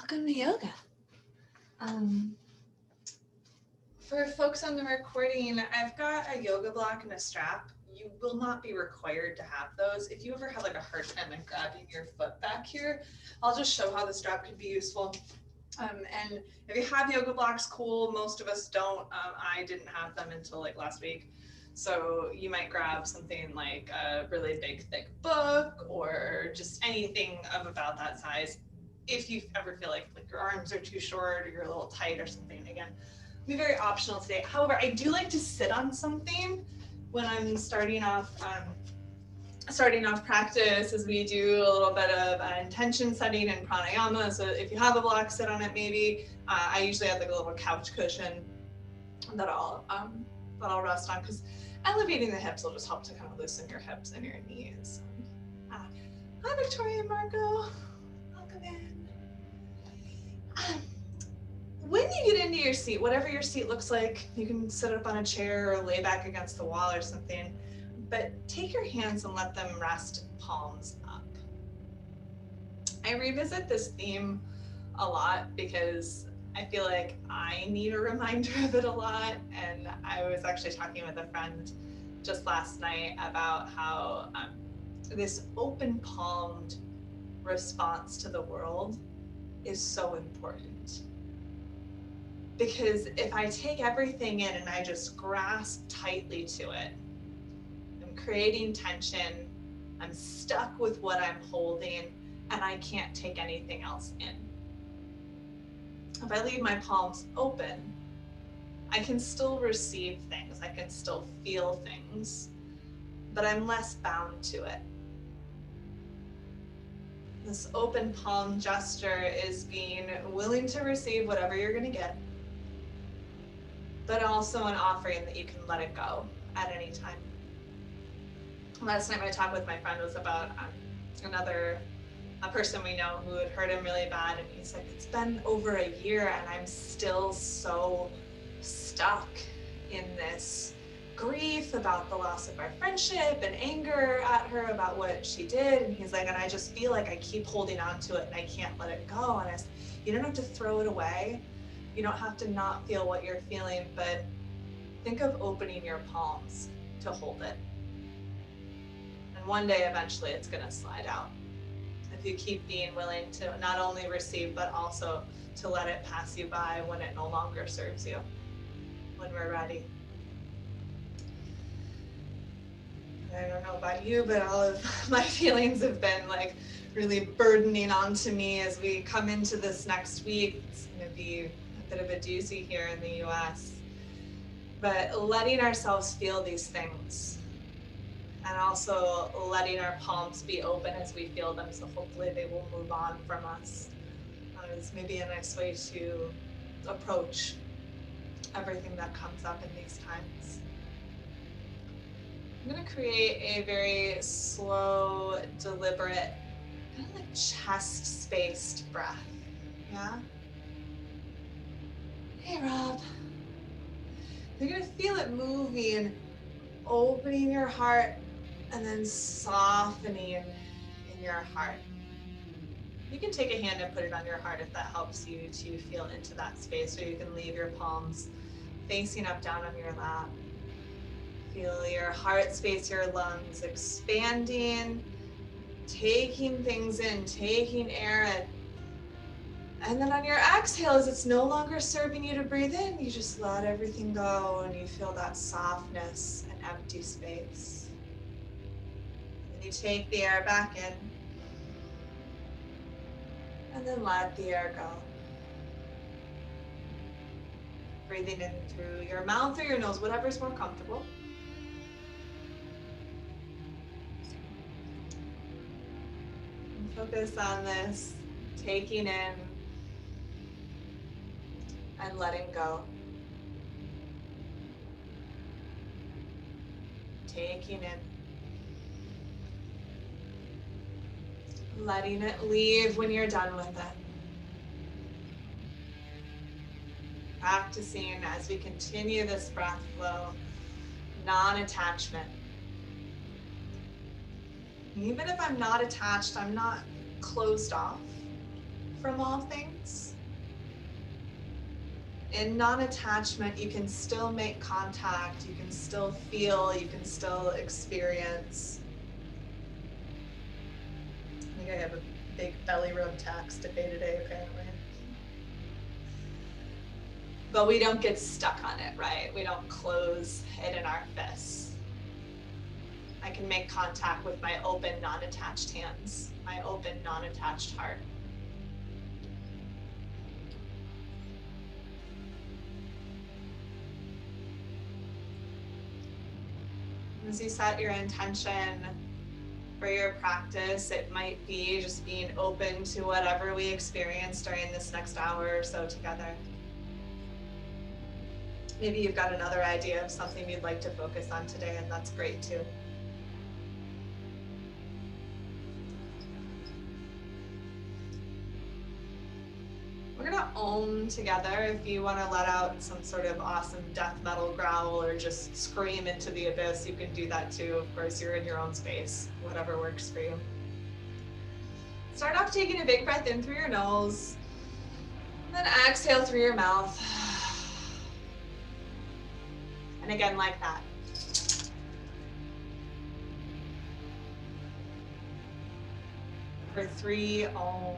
Welcome to yoga. For folks on the recording, I've got a yoga block and a strap. You will not be required to have those. If you ever have like a hard time in grabbing your foot back here, I'll just show how the strap could be useful. And if you have yoga blocks, cool. Most of us don't. I didn't have them until like last week. So you might grab something like a really big, thick book or just anything of about that size. If you ever feel like your arms are too short or you're a little tight or something, again, be very optional today. However, I do like to sit on something when I'm starting off practice, as we do a little bit of intention setting and pranayama. So if you have a block, sit on it maybe. I usually have like a little couch cushion that I'll rest on, because elevating the hips will just help to kind of loosen your hips and your knees. Hi Victoria and Marco, welcome in. When you get into your seat, whatever your seat looks like, you can sit up on a chair or lay back against the wall or something, but take your hands and let them rest palms up. I revisit this theme a lot because I feel like I need a reminder of it a lot. And I was actually talking with a friend just last night about how this open palmed response to the world is so important. Because if I take everything in and I just grasp tightly to it, I'm creating tension, I'm stuck with what I'm holding, and I can't take anything else in. If I leave my palms open, I can still receive things, I can still feel things, but I'm less bound to it. This open palm gesture is being willing to receive whatever you're going to get, but also an offering that you can let it go at any time. Last night my talk with my friend was about a person we know who had hurt him really bad, and he's like, it's been over a year and I'm still so stuck in this grief about the loss of our friendship and anger at her about what she did. And he's like, and I just feel like I keep holding on to it and I can't let it go. And I said, you don't have to throw it away. You don't have to not feel what you're feeling, but think of opening your palms to hold it. And one day, eventually, it's going to slide out. If you keep being willing to not only receive, but also to let it pass you by when it no longer serves you, when we're ready. I don't know about you, but all of my feelings have been like really burdening onto me as we come into this next week. It's going to be a bit of a doozy here in the US. But letting ourselves feel these things, and also letting our palms be open as we feel them, so hopefully they will move on from us, is maybe a nice way to approach everything that comes up in these times. I'm going to create a very slow, deliberate, kind of like chest-spaced breath. Yeah? Hey, Rob. You're going to feel it moving, opening your heart, and then softening in your heart. You can take a hand and put it on your heart if that helps you to feel into that space, or you can leave your palms facing up down on your lap. Feel your heart space, your lungs expanding, taking things in, taking air in. And then on your exhale, as it's no longer serving you to breathe in, you just let everything go and you feel that softness and empty space. And you take the air back in and then let the air go. Breathing in through your mouth or your nose, whatever's more comfortable. And focus on this, taking in and letting go. Taking in. Letting it leave when you're done with it. Practicing as we continue this breath flow, non-attachment. Even if I'm not attached, I'm not closed off. from all things. In non-attachment, you can still make contact, you can still feel, you can still experience. I think I have a big belly rub tax to pay today, apparently. But we don't get stuck on it, right? We don't close it in our fists. I can make contact with my open, non-attached hands, my open, non-attached heart. As you set your intention for your practice, it might be just being open to whatever we experience during this next hour or so together. Maybe you've got another idea of something you'd like to focus on today, and that's great too. We're gonna Om together. If you wanna let out some sort of awesome death metal growl or just scream into the abyss, you can do that too. Of course, you're in your own space, whatever works for you. Start off taking a big breath in through your nose, and then exhale through your mouth. And again, like that. For 3 Oms.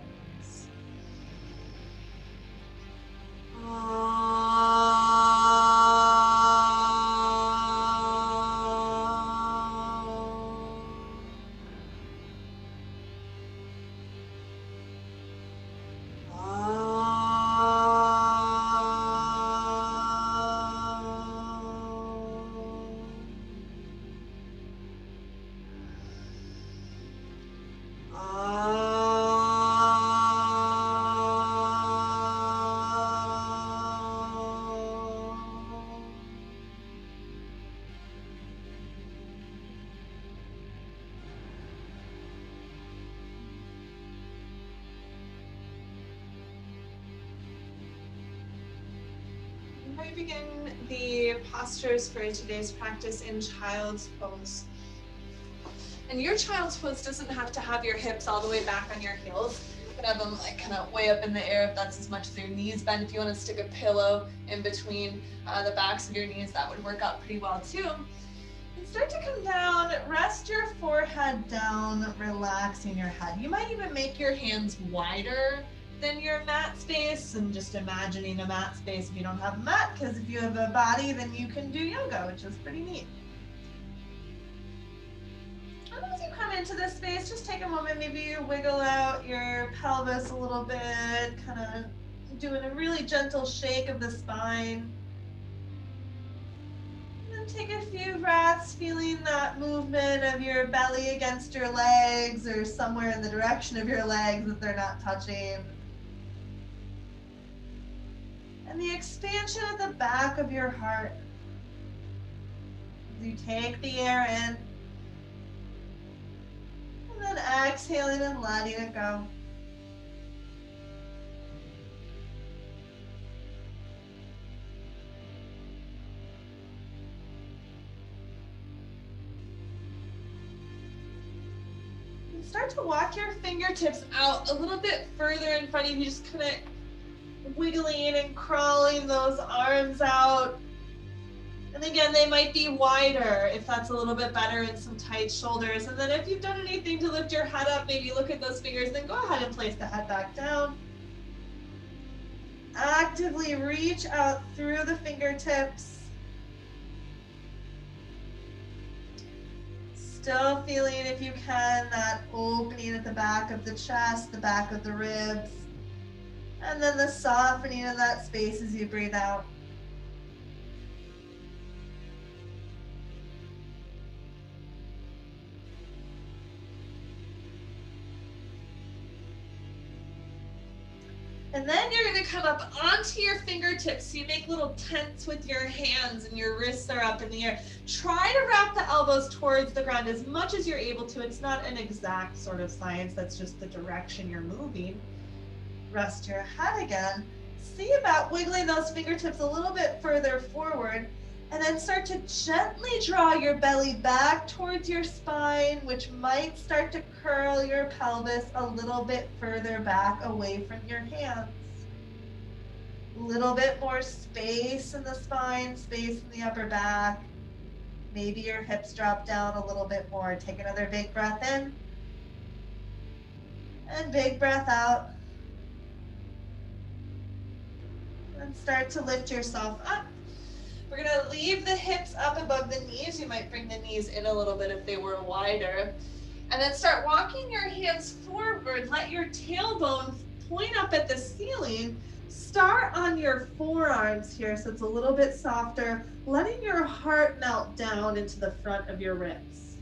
We begin the postures for today's practice in child's pose. And your child's pose doesn't have to have your hips all the way back on your heels. You can have them like kind of way up in the air if that's as much as your knees bend. If you want to stick a pillow in between the backs of your knees, that would work out pretty well too. And start to come down, rest your forehead down, relaxing your head. You might even make your hands wider than your mat space, and just imagining a mat space if you don't have a mat, because if you have a body, then you can do yoga, which is pretty neat. And as you come into this space, just take a moment, maybe you wiggle out your pelvis a little bit, kind of doing a really gentle shake of the spine. And then take a few breaths, feeling that movement of your belly against your legs or somewhere in the direction of your legs if they're not touching. And the expansion at the back of your heart. As you take the air in, and then exhaling and letting it go. And start to walk your fingertips out a little bit further in front of you, just kind of wiggling and crawling those arms out. And again, they might be wider if that's a little bit better, and some tight shoulders. And then if you've done anything to lift your head up, maybe look at those fingers, then go ahead and place the head back down. Actively reach out through the fingertips. Still feeling, if you can, that opening at the back of the chest, the back of the ribs. And then the softening of that space as you breathe out. And then you're going to come up onto your fingertips. So you make little tents with your hands and your wrists are up in the air. Try to wrap the elbows towards the ground as much as you're able to. It's not an exact sort of science. That's just the direction you're moving. Rest your head again. See about wiggling those fingertips a little bit further forward. And then start to gently draw your belly back towards your spine, which might start to curl your pelvis a little bit further back away from your hands. A little bit more space in the spine, space in the upper back. Maybe your hips drop down a little bit more. Take another big breath in. And big breath out. And start to lift yourself up. We're gonna leave the hips up above the knees. You might bring the knees in a little bit if they were wider. And then start walking your hands forward. Let your tailbone point up at the ceiling. Start on your forearms here so it's a little bit softer, letting your heart melt down into the front of your ribs.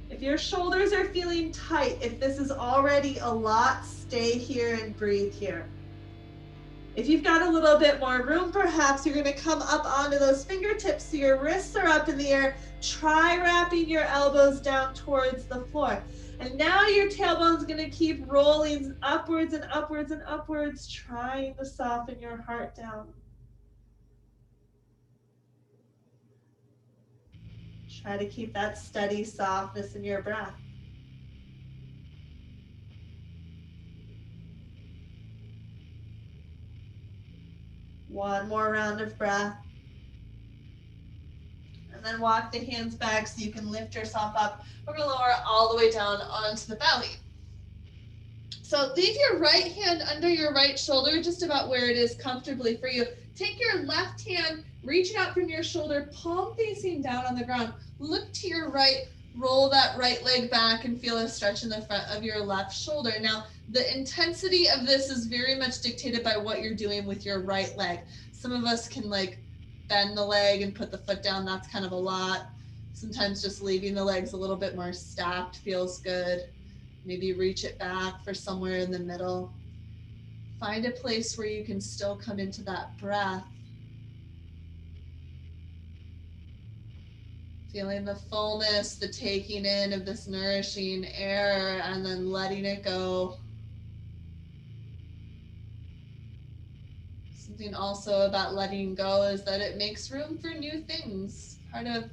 If your shoulders are feeling tight, if this is already a lot, stay here and breathe here. If you've got a little bit more room, perhaps you're going to come up onto those fingertips so your wrists are up in the air. Try wrapping your elbows down towards the floor. And now your tailbone's going to keep rolling upwards and upwards and upwards, trying to soften your heart down. Try to keep that steady softness in your breath. One more round of breath. And then walk the hands back so you can lift yourself up. We're going to lower it all the way down onto the belly. So leave your right hand under your right shoulder, just about where it is comfortably for you. Take your left hand, reach it out from your shoulder, palm facing down on the ground. Look to your right, roll that right leg back and feel a stretch in the front of your left shoulder. Now, the intensity of this is very much dictated by what you're doing with your right leg. Some of us can like bend the leg and put the foot down. That's kind of a lot. Sometimes just leaving the legs a little bit more stacked feels good. Maybe reach it back for somewhere in the middle. Find a place where you can still come into that breath. Feeling the fullness, the taking in of this nourishing air, and then letting it go. Something also about letting go is that it makes room for new things. Part of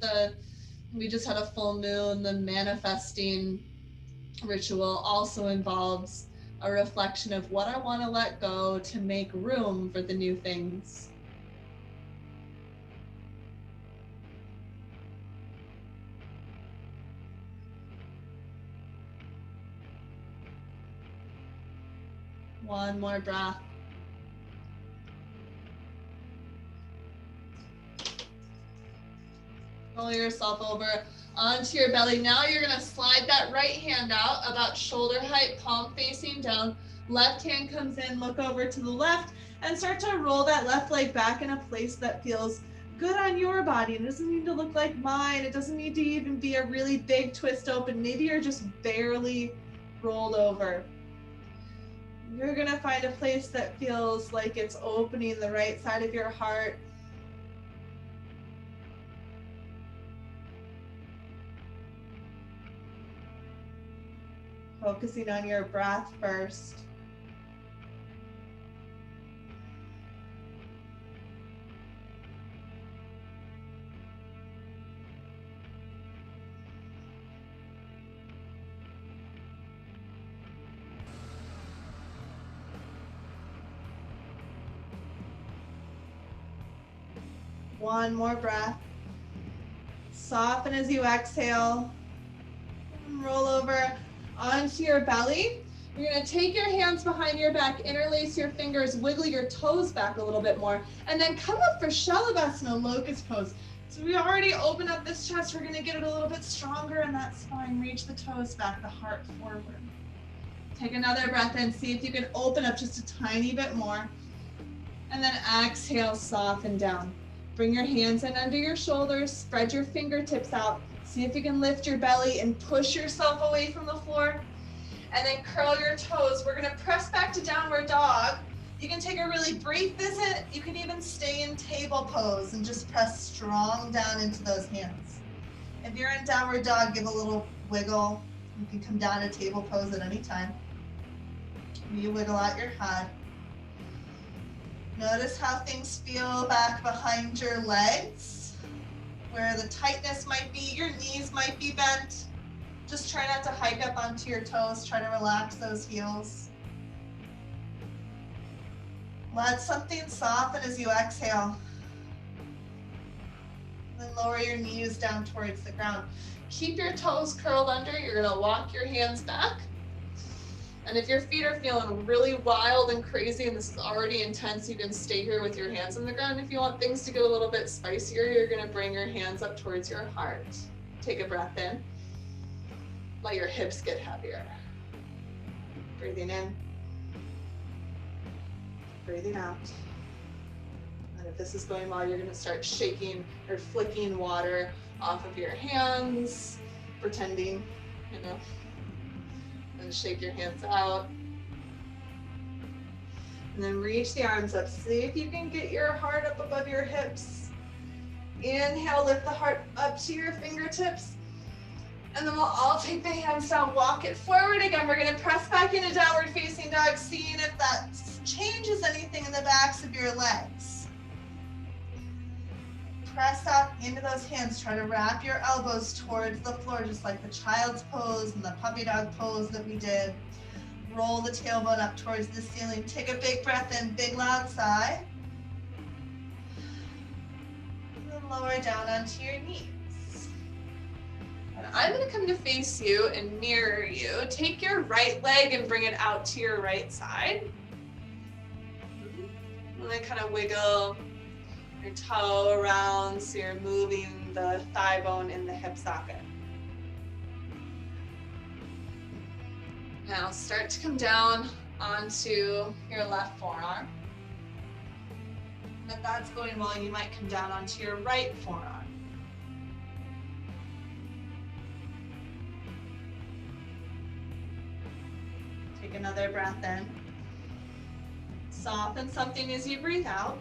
we just had a full moon, the manifesting ritual also involves a reflection of what I want to let go to make room for the new things. One more breath. Roll yourself over onto your belly. Now you're going to slide that right hand out about shoulder height, palm facing down. Left hand comes in, look over to the left, and start to roll that left leg back in a place that feels good on your body. It doesn't need to look like mine. It doesn't need to even be a really big twist open. Maybe you're just barely rolled over. You're going to find a place that feels like it's opening the right side of your heart. Focusing on your breath first. One more breath. Soften as you exhale. Roll over onto your belly. You're going to take your hands behind your back, interlace your fingers, wiggle your toes back a little bit more, and then come up for Shalabhasana, locust pose. So we already opened up this chest. We're going to get it a little bit stronger in that spine. Reach the toes back, the heart forward. Take another breath in. See if you can open up just a tiny bit more. And then exhale, soften down. Bring your hands in under your shoulders. Spread your fingertips out. See if you can lift your belly and push yourself away from the floor. And then curl your toes. We're going to press back to downward dog. You can take a really brief visit. You can even stay in table pose and just press strong down into those hands. If you're in downward dog, give a little wiggle. You can come down to table pose at any time. You wiggle out your head. Notice how things feel back behind your legs, where the tightness might be, your knees might be bent. Just try not to hike up onto your toes, try to relax those heels. Let something soften as you exhale. Then lower your knees down towards the ground. Keep your toes curled under. You're gonna walk your hands back. And if your feet are feeling really wild and crazy and this is already intense, you can stay here with your hands on the ground. If you want things to get a little bit spicier, you're gonna bring your hands up towards your heart. Take a breath in. Let your hips get heavier. Breathing in. Breathing out. And if this is going well, you're gonna start shaking or flicking water off of your hands, pretending, you know, and shake your hands out. And then reach the arms up. See if you can get your heart up above your hips. Inhale, lift the heart up to your fingertips. And then we'll all take the hands down, walk it forward again. We're gonna press back into downward facing dog, seeing if that changes anything in the backs of your legs. Press up into those hands. Try to wrap your elbows towards the floor, just like the child's pose and the puppy dog pose that we did. Roll the tailbone up towards the ceiling. Take a big breath in, big loud sigh. And then lower down onto your knees. And I'm gonna come to face you and mirror you. Take your right leg and bring it out to your right side. And then kind of wiggle your toe around so you're moving the thigh bone in the hip socket. Now start to come down onto your left forearm. And if that's going well, you might come down onto your right forearm. Take another breath in. Soften something as you breathe out.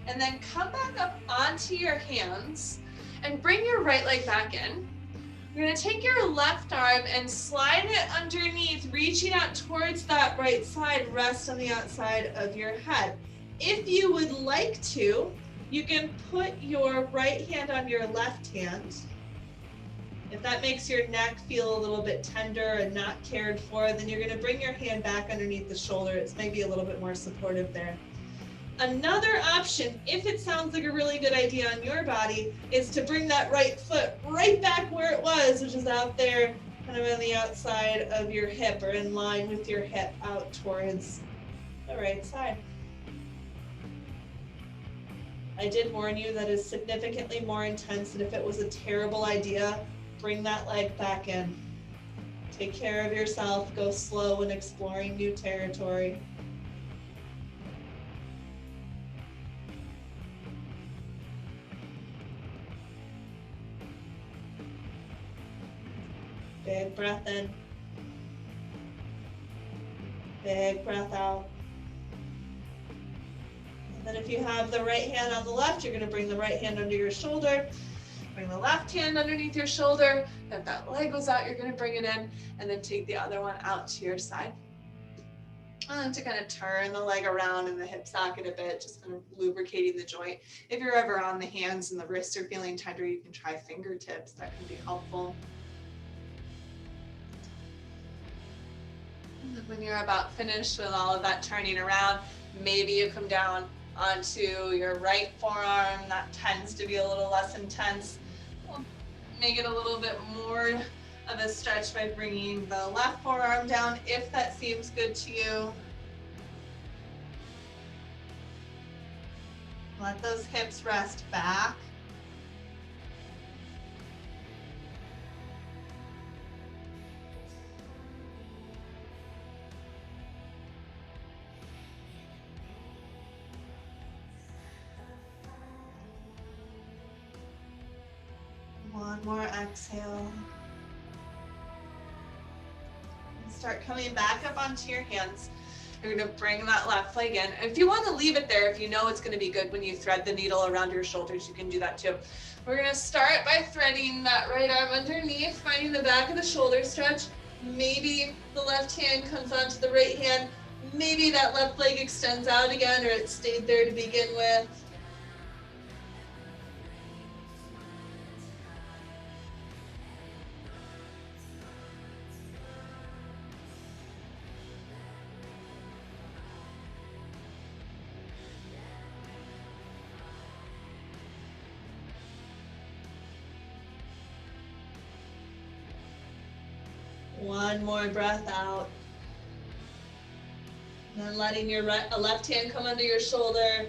And then come back up onto your hands and bring your right leg back in. You're gonna take your left arm and slide it underneath, reaching out towards that right side, rest on the outside of your head. If you would like to, you can put your right hand on your left hand. If that makes your neck feel a little bit tender and not cared for, then you're gonna bring your hand back underneath the shoulder. It's maybe a little bit more supportive there. Another option, if it sounds like a really good idea on your body, is to bring that right foot right back where it was, which is out there, kind of on the outside of your hip or in line with your hip out towards the right side. I did warn you that is significantly more intense, and if it was a terrible idea, bring that leg back in. Take care of yourself, go slow when exploring new territory. Big breath in. Big breath out. And then if you have the right hand on the left, you're going to bring the right hand under your shoulder. Bring the left hand underneath your shoulder. If that leg goes out, you're going to bring it in. And then take the other one out to your side. And to kind of turn the leg around in the hip socket a bit, just kind of lubricating the joint. If you're ever on the hands and the wrists are feeling tender, you can try fingertips. That can be helpful. When you're about finished with all of that turning around, maybe you come down onto your right forearm. That tends to be a little less intense. We'll make it a little bit more of a stretch by bringing the left forearm down, if that seems good to you. Let those hips rest back. One more exhale. And start coming back up onto your hands. You're going to bring that left leg in. If you want to leave it there, if you know it's going to be good when you thread the needle around your shoulders, you can do that too. We're going to start by threading that right arm underneath, finding the back of the shoulder stretch. Maybe the left hand comes onto the right hand. Maybe that left leg extends out again, or it stayed there to begin with. One more breath out. And then letting your left hand come under your shoulder,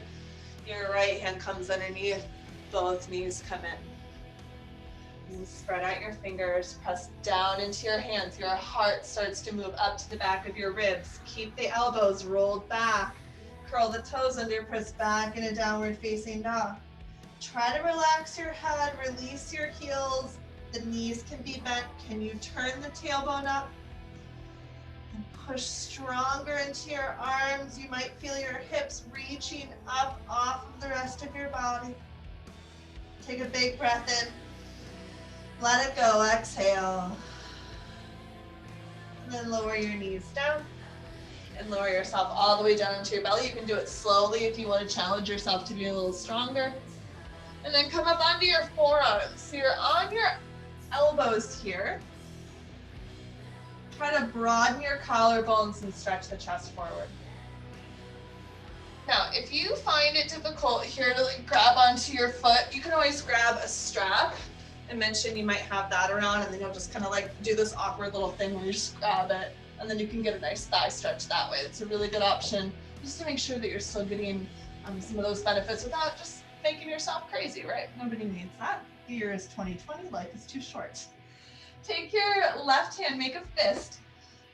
your right hand comes underneath, both knees come in. And spread out your fingers, press down into your hands. Your heart starts to move up to the back of your ribs. Keep the elbows rolled back. Curl the toes under, press back in a downward facing dog. Try to relax your head, release your heels. The knees can be bent. Can you turn the tailbone up? And push stronger into your arms. You might feel your hips reaching up off of the rest of your body. Take a big breath in. Let it go, exhale. And then lower your knees down and lower yourself all the way down into your belly. You can do it slowly if you want to challenge yourself to be a little stronger. And then come up onto your forearms. So you're on your elbows here. Try to broaden your collarbones and stretch the chest forward. Now, if you find it difficult here to grab onto your foot, you can always grab a strap. I mentioned you might have that around, and then you'll just kind of do this awkward little thing where you just grab it, and then you can get a nice thigh stretch that way. It's a really good option just to make sure that you're still getting some of those benefits without just making yourself crazy, right? Nobody needs that. The year is 2020, life is too short. Take your left hand, make a fist,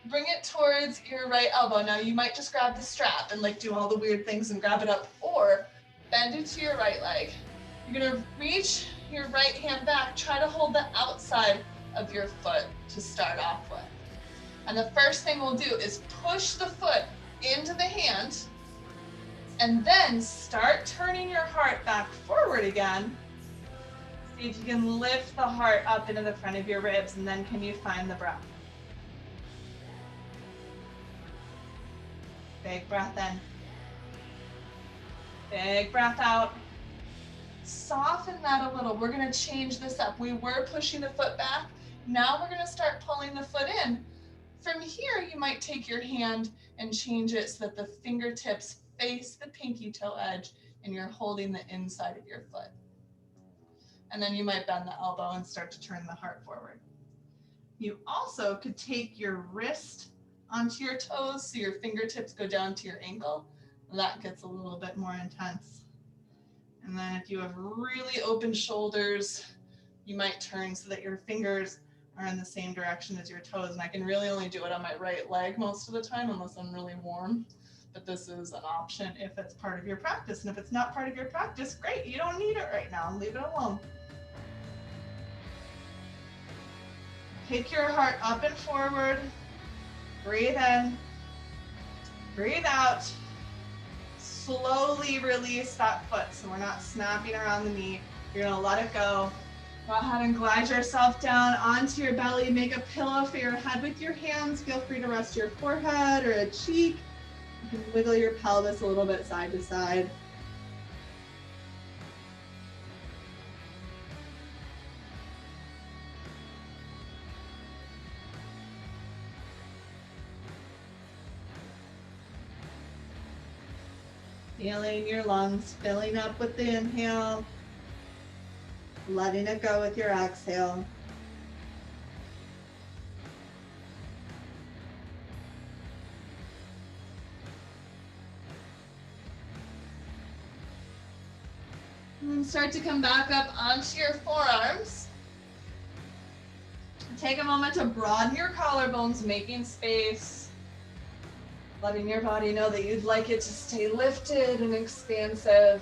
bring it towards your right elbow. Now you might just grab the strap and do all the weird things and grab it up, or bend into your right leg. You're gonna reach your right hand back, try to hold the outside of your foot to start off with. And the first thing we'll do is push the foot into the hand, and then start turning your heart back forward again. See if you can lift the heart up into the front of your ribs, and then can you find the breath? Big breath in. Big breath out. Soften that a little. We're going to change this up. We were pushing the foot back. Now we're going to start pulling the foot in. From here, you might take your hand and change it so that the fingertips face the pinky toe edge and you're holding the inside of your foot. And then you might bend the elbow and start to turn the heart forward. You also could take your wrist onto your toes so your fingertips go down to your ankle. That gets a little bit more intense. And then if you have really open shoulders, you might turn so that your fingers are in the same direction as your toes. And I can really only do it on my right leg most of the time unless I'm really warm. But this is an option if it's part of your practice. And if it's not part of your practice, great, you don't need it right now. Leave it alone. Take your heart up and forward. Breathe in. Breathe out. Slowly release that foot so we're not snapping around the knee. You're gonna let it go. Go ahead and glide yourself down onto your belly. Make a pillow for your head with your hands. Feel free to rest your forehead or a cheek. You can wiggle your pelvis a little bit side to side. Feeling your lungs filling up with the inhale, letting it go with your exhale. And start to come back up onto your forearms. Take a moment to broaden your collarbones, making space. Letting your body know that you'd like it to stay lifted and expansive.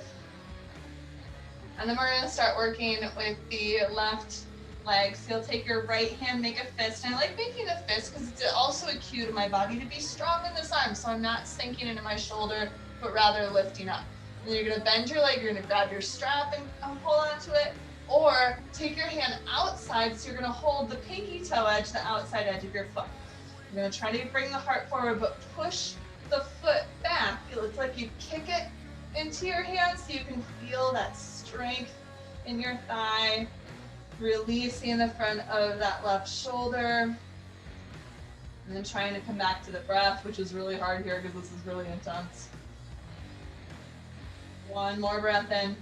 And then we're gonna start working with the left leg. So you'll take your right hand, make a fist. And I like making a fist because it's also a cue to my body to be strong in this arm. So I'm not sinking into my shoulder, but rather lifting up. And then you're gonna bend your leg, you're gonna grab your strap and hold onto it. Or take your hand outside, so you're gonna hold the pinky toe edge, the outside edge of your foot. You're gonna try to bring the heart forward, but push the foot back. It looks like you kick it into your hands so you can feel that strength in your thigh, releasing the front of that left shoulder. And then trying to come back to the breath, which is really hard here because this is really intense. One more breath in.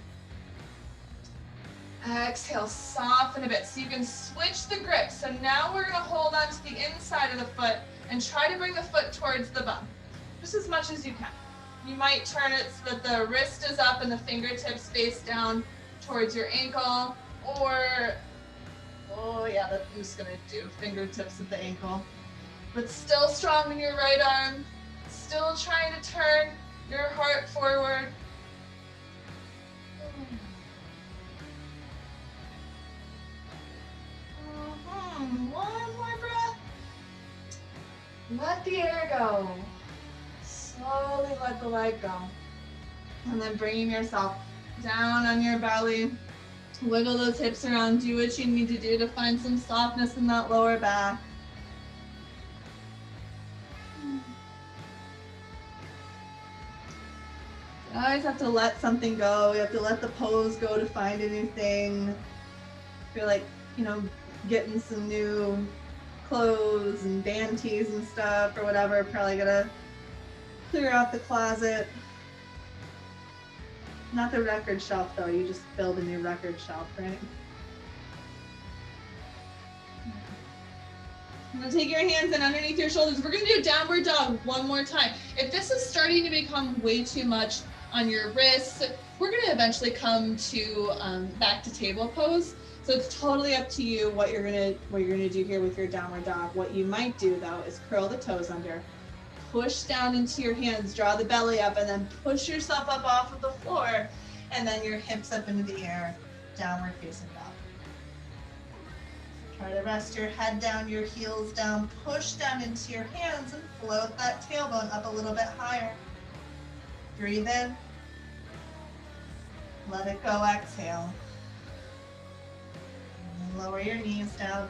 Exhale, soften a bit so you can switch the grip. So now we're gonna hold on to the inside of the foot and try to bring the foot towards the bum, just as much as you can. You might turn it so that the wrist is up and the fingertips face down towards your ankle, or, oh yeah, that's what I'm just gonna do, fingertips at the ankle. But still strong in your right arm, still trying to turn your heart forward. One more breath. Let the air go. Slowly let the leg go. And then bringing yourself down on your belly. Wiggle those hips around. Do what you need to do to find some softness in that lower back. You always have to let something go. You have to let the pose go to find a new thing. Feel like, you know, getting some new clothes and band tees and stuff or whatever. Probably gonna clear out the closet. Not the record shelf though, you just build a new record shelf, right? I'm gonna take your hands in underneath your shoulders. We're gonna do downward dog one more time. If this is starting to become way too much on your wrists, we're gonna eventually come to back to table pose. So it's totally up to you what you're gonna do here with your downward dog. What you might do though is curl the toes under, push down into your hands, draw the belly up, and then push yourself up off of the floor, and then your hips up into the air, downward facing dog. Try to rest your head down, your heels down, push down into your hands and float that tailbone up a little bit higher. Breathe in. Let it go, exhale. And lower your knees down.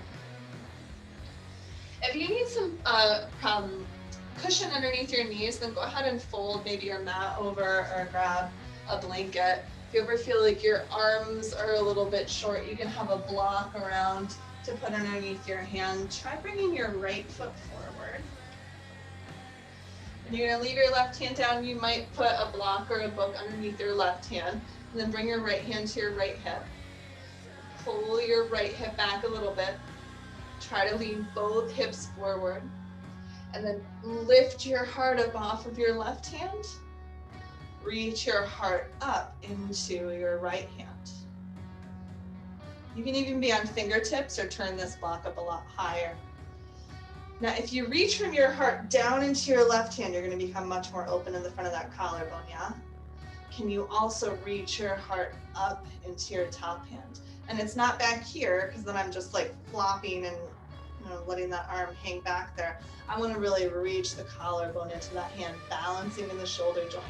If you need some cushion underneath your knees, then go ahead and fold maybe your mat over or grab a blanket. If you ever feel like your arms are a little bit short, you can have a block around to put underneath your hand. Try bringing your right foot forward. And you're gonna leave your left hand down. You might put a block or a book underneath your left hand, and then bring your right hand to your right hip. Pull your right hip back a little bit. Try to lean both hips forward. And then lift your heart up off of your left hand. Reach your heart up into your right hand. You can even be on fingertips or turn this block up a lot higher. Now, if you reach from your heart down into your left hand, you're going to become much more open in the front of that collarbone, yeah? Can you also reach your heart up into your top hand? And it's not back here, because then I'm just like flopping and letting that arm hang back there. I want to really reach the collarbone into that hand, balancing in the shoulder joint.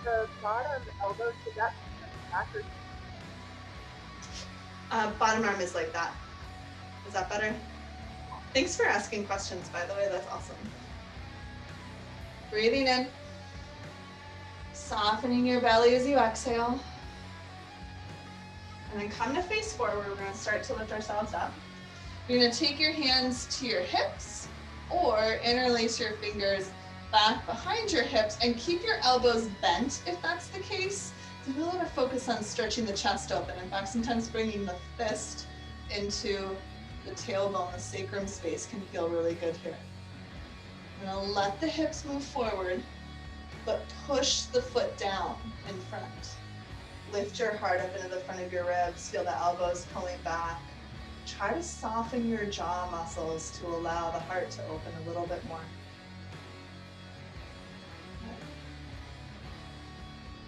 The bottom elbow, should that be back or? Bottom arm is like that. Is that better? Thanks for asking questions, by the way. That's awesome. Breathing in. Softening your belly as you exhale. And then come to face forward. We're going to start to lift ourselves up. You're going to take your hands to your hips or interlace your fingers back behind your hips and keep your elbows bent if that's the case. So really want to focus on stretching the chest open. In fact, sometimes bringing the fist into the tailbone, the sacrum space can feel really good here. You're going to let the hips move forward, but push the foot down in front. Lift your heart up into the front of your ribs. Feel the elbows pulling back. Try to soften your jaw muscles to allow the heart to open a little bit more.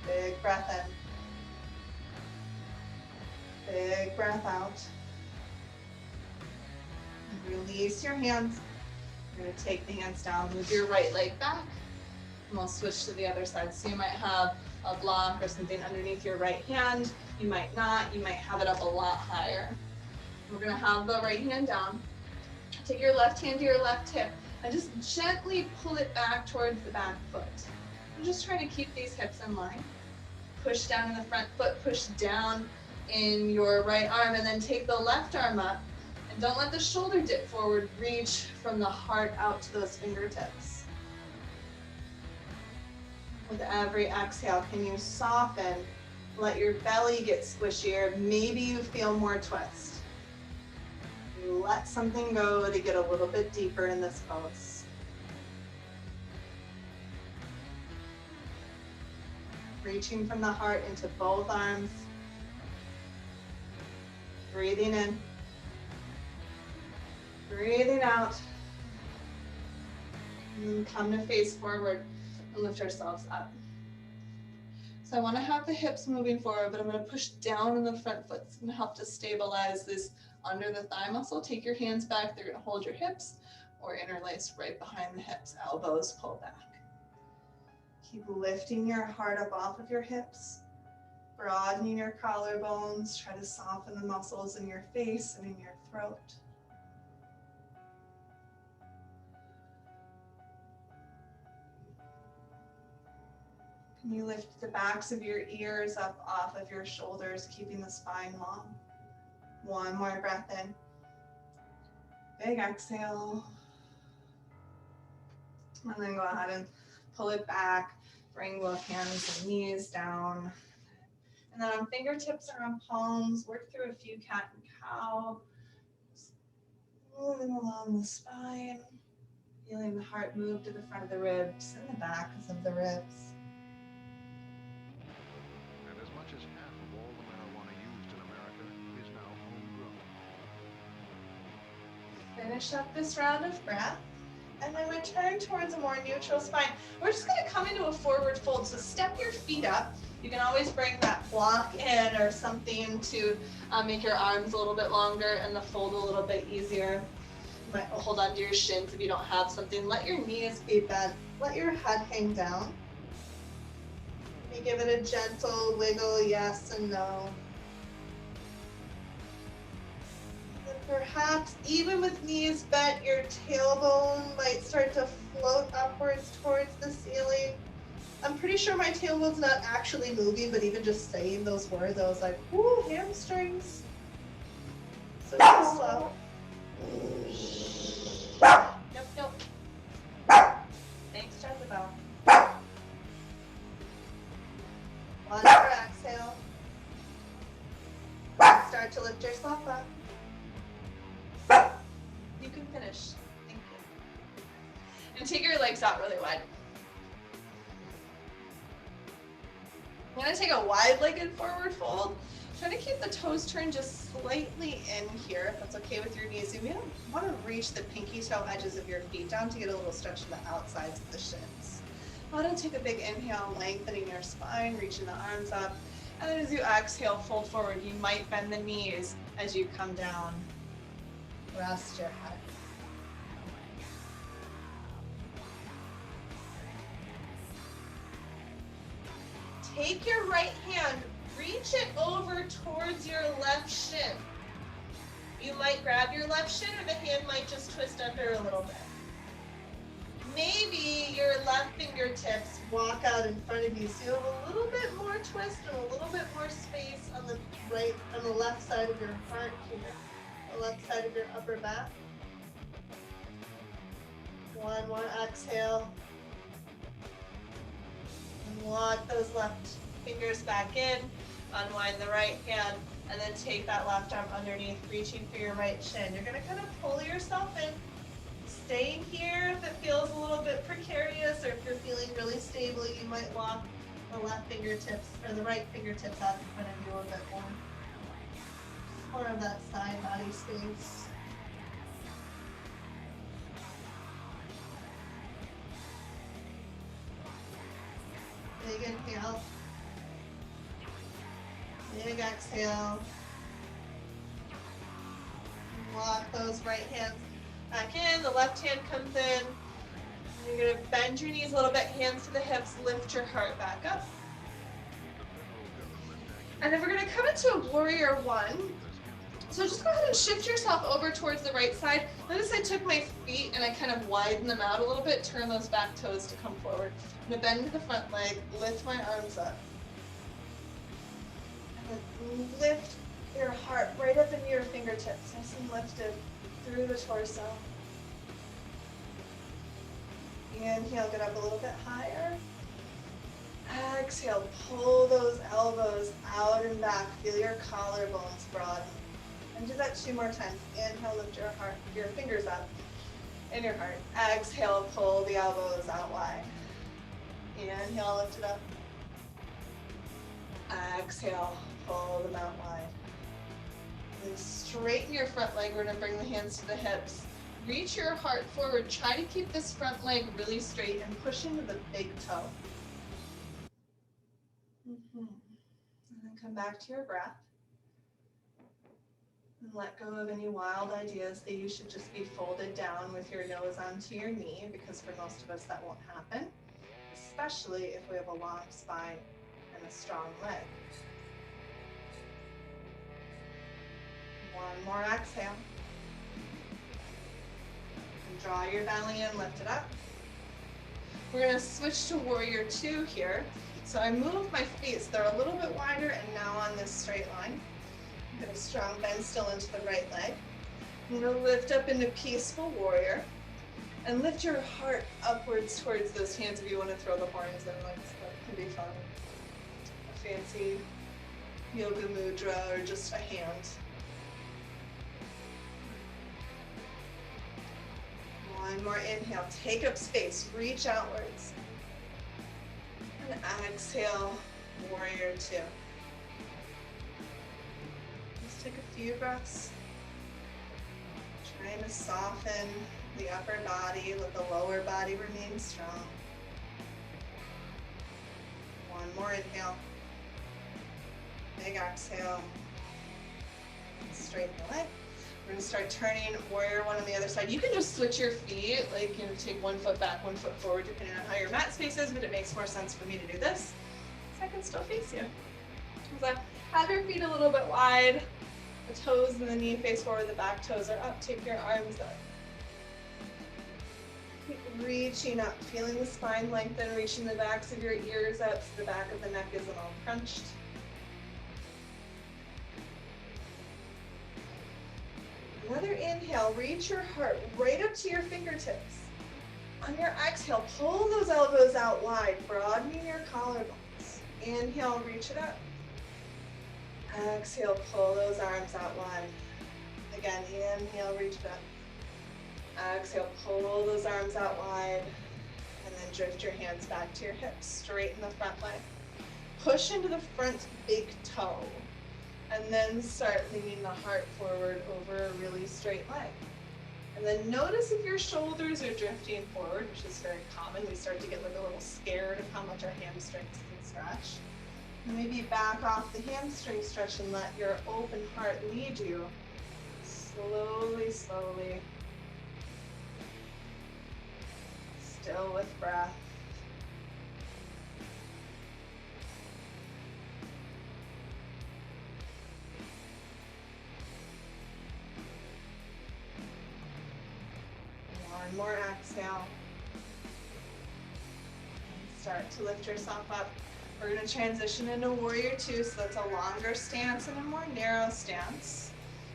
Big breath in. Big breath out. And release your hands. You're going to take the hands down. Move your right leg back. And we'll switch to the other side. So you might have a block or something underneath your right hand. You might not. You might have it up a lot higher. We're going to have the right hand down. Take your left hand to your left hip And just gently pull it back towards the back foot. I'm just trying to keep these hips in line. Push down in the front foot, push down in your right arm, and then take the left arm up. And don't let the shoulder dip forward. Reach from the heart out to those fingertips. With every exhale, can you soften? Let your belly get squishier. Maybe you feel more twist. Let something go to get a little bit deeper in this pose. Reaching from the heart into both arms. Breathing in. Breathing out. And then come to face forward and lift ourselves up. So I want to have the hips moving forward, but I'm going to push down in the front foot. It's going to help to stabilize this under the thigh muscle. Take your hands back. They're going to hold your hips or interlace right behind the hips. Elbows pull back. Keep lifting your heart up off of your hips. Broadening your collarbones. Try to soften the muscles in your face and in your throat. Can you lift the backs of your ears up off of your shoulders, keeping the spine long? One more breath in. Big exhale. And then go ahead and pull it back. Bring both hands and knees down. And then on fingertips or on palms, work through a few cat and cow. Just moving along the spine. Feeling the heart move to the front of the ribs and the backs of the ribs. Finish up this round of breath, and then return towards a more neutral spine. We're just gonna come into a forward fold, so step your feet up. You can always bring that block in or something to make your arms a little bit longer and the fold a little bit easier. You might hold on to your shins if you don't have something. Let your knees be bent. Let your head hang down. You give it a gentle wiggle, yes and no. Perhaps even with knees bent, your tailbone might start to float upwards towards the ceiling. I'm pretty sure my tailbone's not actually moving, but even just saying those words, I was like, whoo, hamstrings. So just slow. Nope, nope. Thanks, Jezebel. One more exhale. Start to lift yourself up. You can finish. Thank you. And take your legs out really wide. I'm going to take a wide-legged forward fold. Try to keep the toes turned just slightly in here, if that's okay with your knees. You want to reach the pinky toe edges of your feet down to get a little stretch in the outsides of the shins. Go ahead and take a big inhale, lengthening your spine, reaching the arms up. And then as you exhale, fold forward. You might bend the knees as you come down. Rest your head. Take your right hand, reach it over towards your left shin. You might grab your left shin or the hand might just twist under a little bit. Maybe your left fingertips walk out in front of you so you have a little bit more twist and a little bit more space on the left side of your heart here. The left side of your upper back. One more exhale. And walk those left fingers back in. Unwind the right hand. And then take that left arm underneath, reaching for your right shin. You're going to kind of pull yourself in. Stay here if it feels a little bit precarious, or if you're feeling really stable, you might walk the left fingertips or the right fingertips out in front of you a little bit more. More of that side body space. Big inhale. Big exhale. Walk those right hands back in. The left hand comes in. You're going to bend your knees a little bit, hands to the hips, lift your heart back up. And then we're going to come into a warrior one. So just go ahead and shift yourself over towards the right side. Notice I took my feet and I kind of widened them out a little bit, turn those back toes to come forward. I'm gonna bend to the front leg, lift my arms up. And then lift your heart right up into your fingertips, nice and lifted through the torso. Inhale, get up a little bit higher. Exhale, pull those elbows out and back. Feel your collarbones broaden. And do that 2 more times. Inhale, lift your heart, your fingers up in your heart. Exhale, pull the elbows out wide. Inhale, lift it up. Exhale, pull them out wide. And straighten your front leg. We're gonna bring the hands to the hips. Reach your heart forward. Try to keep this front leg really straight and push into the big toe. And then come back to your breath. And let go of any wild ideas that you should just be folded down with your nose onto your knee, because for most of us that won't happen, especially if we have a long spine and a strong leg. One more exhale. And draw your belly in, lift it up. We're going to switch to warrior 2 here. So I move my feet so they're a little bit wider and now on this straight line. Get a strong bend still into the right leg. I'm going to lift up into peaceful warrior and lift your heart upwards towards those hands if you want to throw the horns in, like that can be fun. A fancy yoga mudra or just a hand. One more inhale, take up space, reach outwards. And exhale, warrior 2. Just take a few breaths. Trying to soften the upper body, let the lower body remain strong. One more inhale. Big exhale. Straighten the leg. We're gonna start turning warrior 1 on the other side. You can just switch your feet, like take 1 foot back, 1 foot forward, depending on how your mat space is, but it makes more sense for me to do this, so I can still face you. So have your feet a little bit wide, the toes and the knee face forward, the back toes are up, take your arms up. Keep reaching up, feeling the spine lengthen, reaching the backs of your ears up so the back of the neck isn't all crunched. Another inhale, reach your heart right up to your fingertips. On your exhale, pull those elbows out wide, broadening your collarbones. Inhale, reach it up. Exhale, pull those arms out wide. Again, inhale, reach it up. Exhale, pull those arms out wide. And then drift your hands back to your hips. Straighten the front leg. Push into the front big toe. And then start leaning the heart forward over a really straight leg. And then notice if your shoulders are drifting forward, which is very common. We start to get like a little scared of how much our hamstrings can stretch. And maybe back off the hamstring stretch and let your open heart lead you. Slowly, slowly. Still with breath. One more exhale. Start to lift yourself up. We're going to transition into warrior 2, so that's a longer stance and a more narrow stance.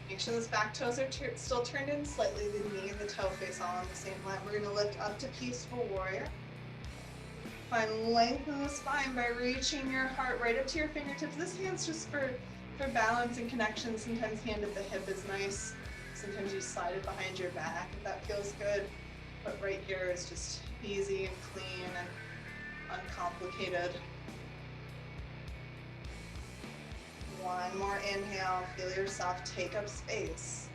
Make sure those back toes are still turned in slightly, the knee and the toe face all on the same line. We're going to lift up to peaceful warrior. Find length in the spine by reaching your heart right up to your fingertips. This hand's just for balance and connection. Sometimes hand at the hip is nice. Sometimes you slide it behind your back if that feels good. But right here is just easy and clean and uncomplicated. One more inhale, feel yourself take up space.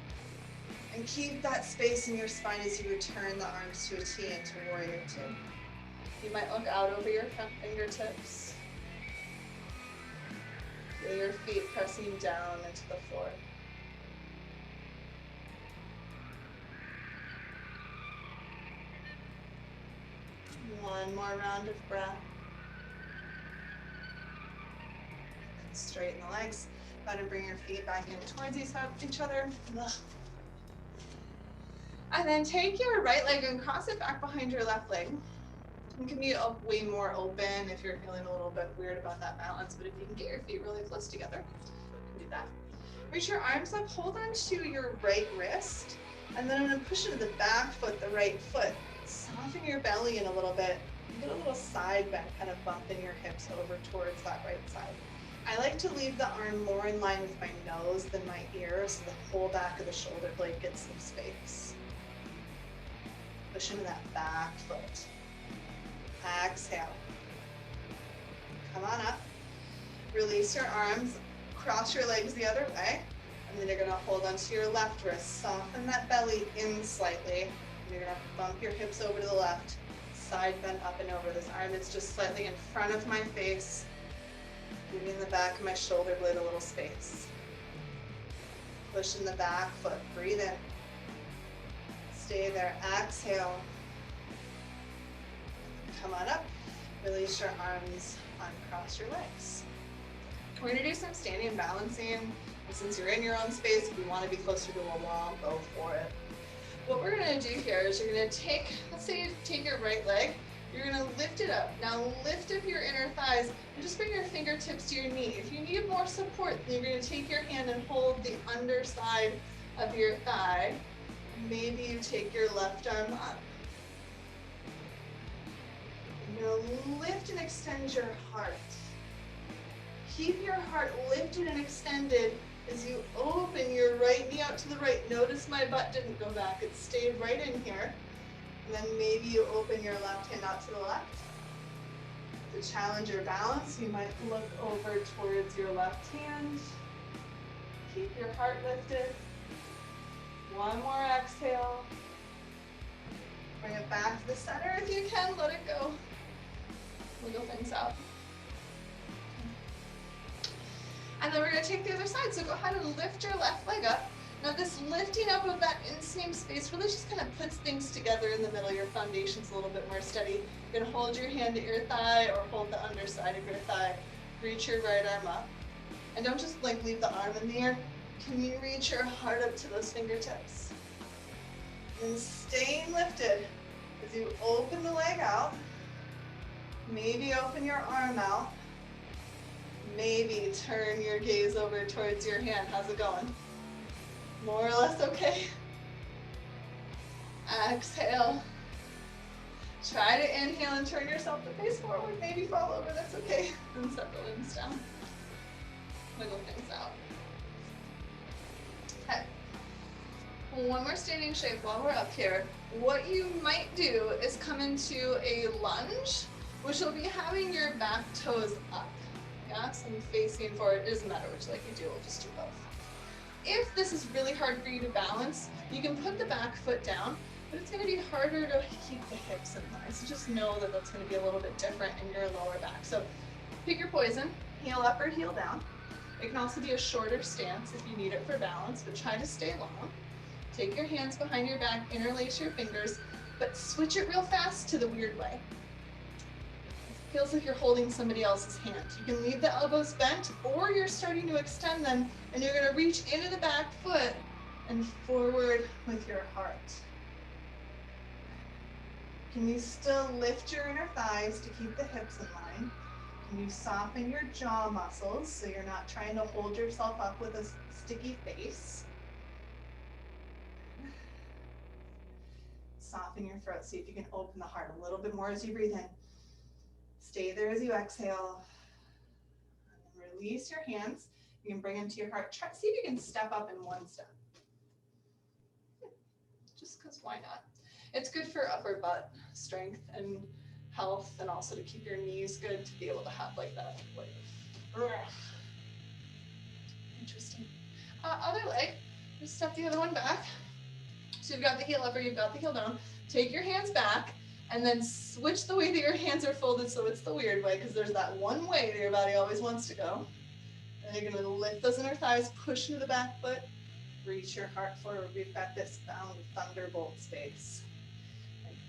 And keep that space in your spine as you return the arms to a T into warrior 2. You might look out over your front fingertips. Feel your feet pressing down into the floor. One more round of breath. Straighten the legs. Try to bring your feet back in towards each other. Ugh. And then take your right leg and cross it back behind your left leg. You can be way more open if you're feeling a little bit weird about that balance, but if you can get your feet really close together, you can do that. Reach your arms up, hold on to your right wrist, and then I'm gonna push into the back foot, the right foot. Soften your belly in a little bit. Get a little side bend, kind of bumping your hips over towards that right side. I like to leave the arm more in line with my nose than my ear, so the whole back of the shoulder blade gets some space. Push into that back foot. Exhale. Come on up. Release your arms, cross your legs the other way, and then you're gonna hold onto your left wrist. Soften that belly in slightly. And you're gonna bump your hips over to the left. Side bend up and over. This arm is just slightly in front of my face, giving the back of my shoulder blade a little space. Push in the back foot. Breathe in. Stay there. Exhale. Come on up. Release your arms, uncross your legs. We're gonna do some standing and balancing. And since you're in your own space, if you wanna be closer to a wall, go for it. What we're gonna do here is you're gonna take, let's say you take your right leg, you're gonna lift it up. Now lift up your inner thighs and just bring your fingertips to your knee. If you need more support, then you're gonna take your hand and hold the underside of your thigh. Maybe you take your left arm up. You're gonna lift and extend your heart. Keep your heart lifted and extended as you open your right knee out to the right. Notice my butt didn't go back, it stayed right in here. And then maybe you open your left hand out to the left. To challenge your balance, you might look over towards your left hand. Keep your heart lifted. One more exhale. Bring it back to the center if you can, let it go. Wiggle things out. And then we're gonna take the other side. So go ahead and lift your left leg up. Now this lifting up of that inseam space really just kind of puts things together in the middle. Your foundation's a little bit more steady. You're gonna hold your hand at your thigh or hold the underside of your thigh. Reach your right arm up. And don't just like leave the arm in the air. Can you reach your heart up to those fingertips? And staying lifted as you open the leg out. Maybe open your arm out. Maybe turn your gaze over towards your hand. How's it going? More or less okay? Exhale. Try to inhale and turn yourself to face forward. Maybe fall over, that's okay. And set the limbs down. Wiggle things out. Okay. One more standing shape while we're up here. What you might do is come into a lunge, which will be having your back toes up. Yeah, so I'm facing forward. It doesn't matter which leg you do, we'll just do both. If this is really hard for you to balance, you can put the back foot down, but it's gonna be harder to keep the hips in line. So just know that that's gonna be a little bit different in your lower back. So pick your poison, heel up or heel down. It can also be a shorter stance if you need it for balance, but try to stay long. Take your hands behind your back, interlace your fingers, but switch it real fast to the weird way. Feels like you're holding somebody else's hand. You can leave the elbows bent, or you're starting to extend them, and you're gonna reach into the back foot and forward with your heart. Can you still lift your inner thighs to keep the hips in line? Can you soften your jaw muscles so you're not trying to hold yourself up with a sticky face? Soften your throat, see if you can open the heart a little bit more as you breathe in. Stay there as you exhale. And then release your hands. You can bring them to your heart. Try, see if you can step up in one step. Just because why not? It's good for upper butt strength and health, and also to keep your knees good to be able to have like that. Interesting. Other leg, just step the other one back. So you've got the heel up or you've got the heel down. Take your hands back and then switch the way that your hands are folded so it's the weird way, because there's that one way that your body always wants to go. And you're gonna lift those inner thighs, push into the back foot, reach your heart forward. We've got this bound thunderbolt space.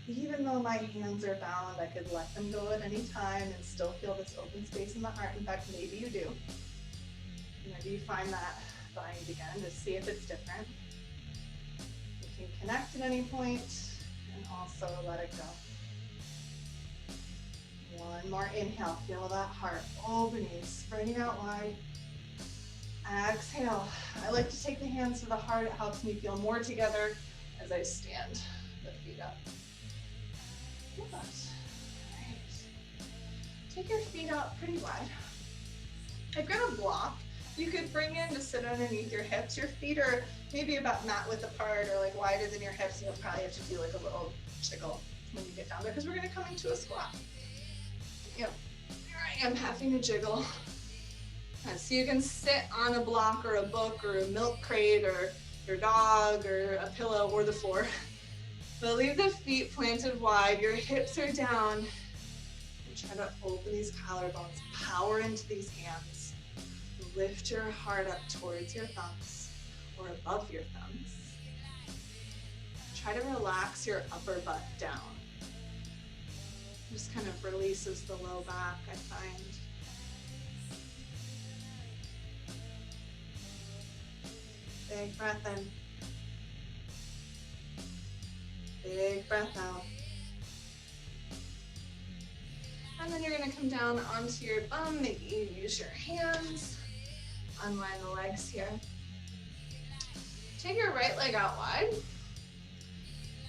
And even though my hands are bound, I could let them go at any time and still feel this open space in the heart. In fact, maybe you do. Maybe you find that bind again to see if it's different. You can connect at any point and also let it go. One more inhale, feel that heart opening, spreading out wide. Exhale. I like to take the hands to the heart. It helps me feel more together as I stand the feet up. Good. All right. Take your feet out pretty wide. I've got a block you could bring in to sit underneath your hips. Your feet are maybe about mat width apart or like wider than your hips. You'll probably have to do like a little jiggle when you get down there because we're going to come into a squat. Yep. Here I am having to jiggle. So you can sit on a block or a book or a milk crate or your dog or a pillow or the floor. But leave the feet planted wide, your hips are down, and try to open these collarbones, power into these hands. Lift your heart up towards your thumbs or above your thumbs. Try to relax your upper butt down. Just kind of releases the low back, I find. Big breath in. Big breath out. And then you're going to come down onto your bum. Maybe you use your hands. Unwind the legs here. Take your right leg out wide.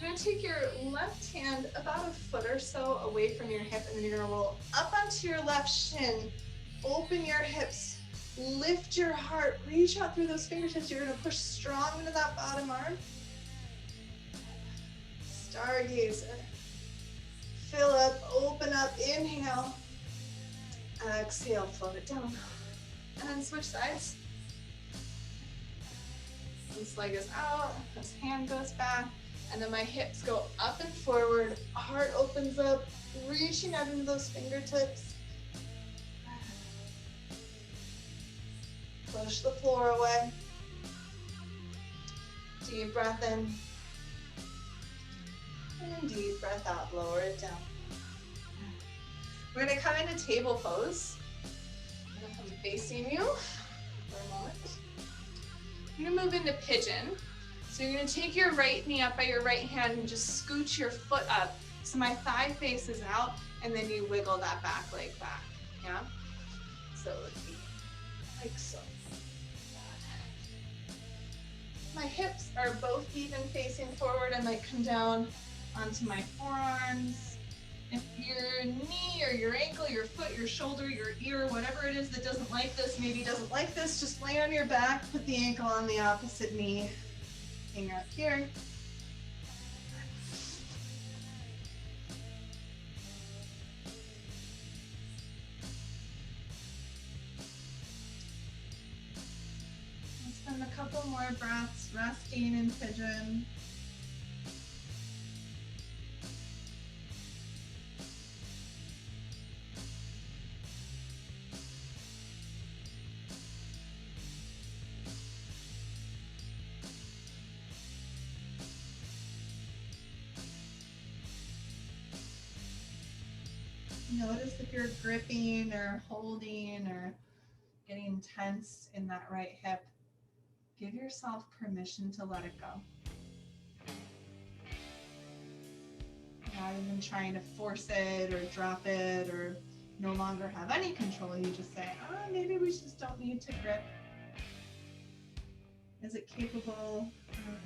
You're going to take your left hand about a foot or so away from your hip, and then you're going to roll up onto your left shin. Open your hips. Lift your heart. Reach out through those fingertips. You're going to push strong into that bottom arm. Stargazer. Fill up, open up, inhale. Exhale, float it down. And then switch sides. This leg is out, this hand goes back, and then my hips go up and forward. Heart opens up, reaching out into those fingertips. Push the floor away. Deep breath in. And deep breath out, lower it down. We're going to come into table pose. I'm going to come facing you for a moment. I'm going to move into pigeon. So you're going to take your right knee up by your right hand and just scooch your foot up so my thigh faces out, and then you wiggle that back leg back. Yeah? So it would be like so. My hips are both even facing forward. I might come down onto my forearms. If your knee or your ankle, your foot, your shoulder, your ear, whatever it is that doesn't like this, maybe doesn't like this, just lay on your back, put the ankle on the opposite knee, hang up here. Let's spend a couple more breaths resting in pigeon. Notice if you're gripping or holding or getting tense in that right hip. Give yourself permission to let it go. Not even trying to force it or drop it or no longer have any control. You just say, oh, maybe we just don't need to grip. Is it capable?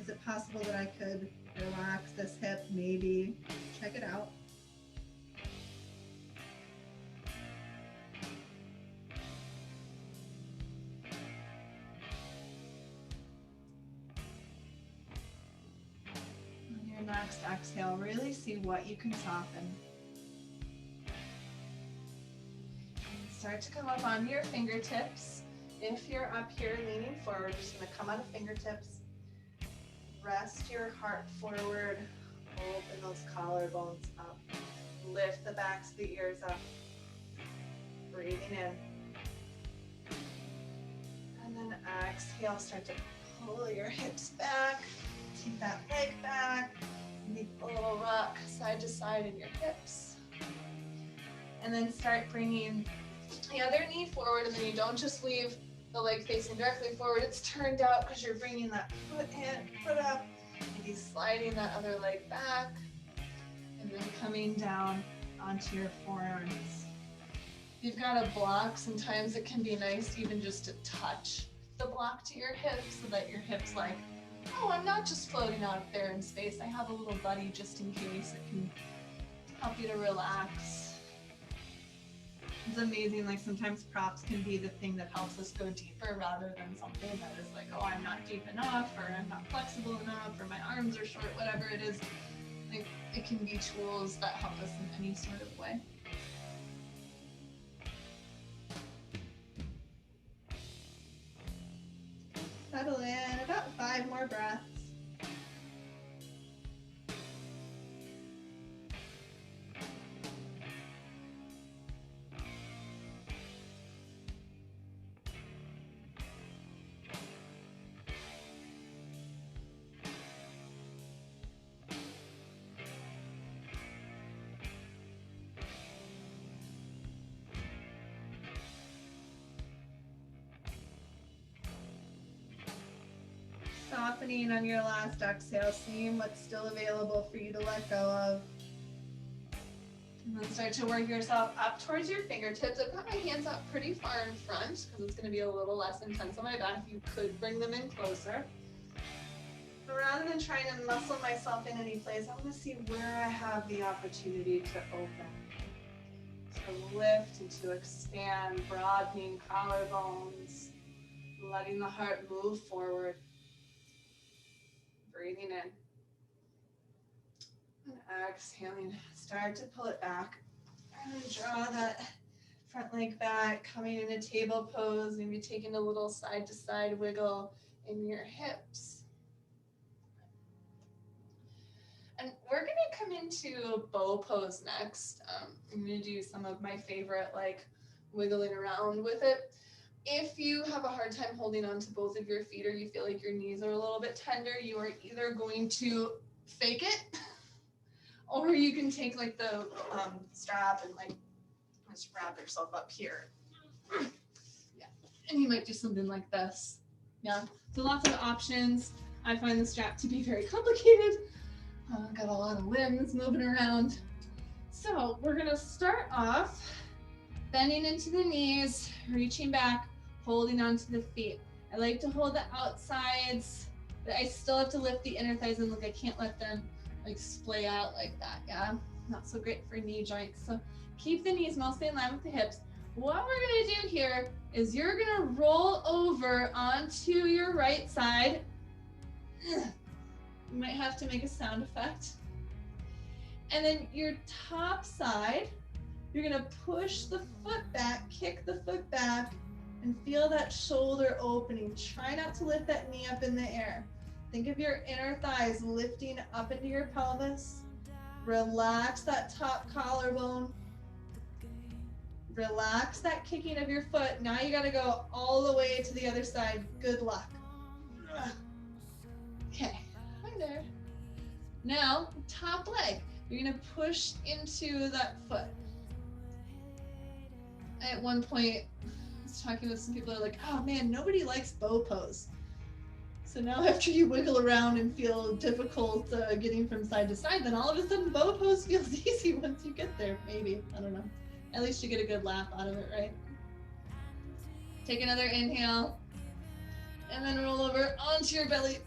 Is it possible that I could relax this hip? Maybe. Check it out. Next exhale, really see what you can soften. And start to come up onto your fingertips. If you're up here leaning forward, just going to come out of fingertips. Rest your heart forward. Open those collarbones up. Lift the backs of the ears up. Breathing in. And then exhale, start to pull your hips back. Take that leg back. Make a little rock side to side in your hips. And then start bringing the other knee forward, and then you don't just leave the leg facing directly forward. It's turned out because you're bringing that foot up, maybe sliding that other leg back, and then coming down onto your forearms. If you've got a block, sometimes it can be nice even just to touch the block to your hips so that your hips like, oh, I'm not just floating out there in space. I have a little buddy just in case. It can help you to relax. It's amazing, like sometimes props can be the thing that helps us go deeper rather than something that is like, oh, I'm not deep enough, or I'm not flexible enough, or my arms are short, whatever it is. Like, it can be tools that help us in any sort of way. Settle in, about 5 more breaths. Softening on your last exhale, seeing what's still available for you to let go of. And then start to work yourself up towards your fingertips. I've got my hands out pretty far in front because it's going to be a little less intense on my back. You could bring them in closer. But rather than trying to muscle myself in any place, I want to see where I have the opportunity to open. To lift and to expand, broadening collarbones, letting the heart move forward. Breathing in and exhaling. Start to pull it back and draw that front leg back, coming in a table pose, maybe taking a little side to side wiggle in your hips. And we're gonna come into a bow pose next. I'm gonna do some of my favorite like wiggling around with it. If you have a hard time holding on to both of your feet or you feel like your knees are a little bit tender, you are either going to fake it or you can take like the strap and like just wrap yourself up here. Yeah, and you might do something like this. Yeah, so lots of options. I find the strap to be very complicated. Got a lot of limbs moving around. So we're gonna start off bending into the knees, reaching back, holding onto the feet. I like to hold the outsides, but I still have to lift the inner thighs and look, I can't let them like splay out like that, yeah? Not so great for knee joints. So keep the knees mostly in line with the hips. What we're gonna do here is you're gonna roll over onto your right side. You might have to make a sound effect. And then your top side, you're gonna push the foot back, kick the foot back, and feel that shoulder opening. Try not to lift that knee up in the air. Think of your inner thighs lifting up into your pelvis. Relax that top collarbone. Relax that kicking of your foot. Now you gotta go all the way to the other side. Good luck. Okay, hi there. Now, top leg. You're gonna push into that foot. At one point, I was talking with some people that are like, oh man, nobody likes bow pose. So now after you wiggle around and feel difficult getting from side to side, then all of a sudden bow pose feels easy once you get there, maybe, I don't know. At least you get a good laugh out of it, right? Take another inhale, and then roll over onto your belly.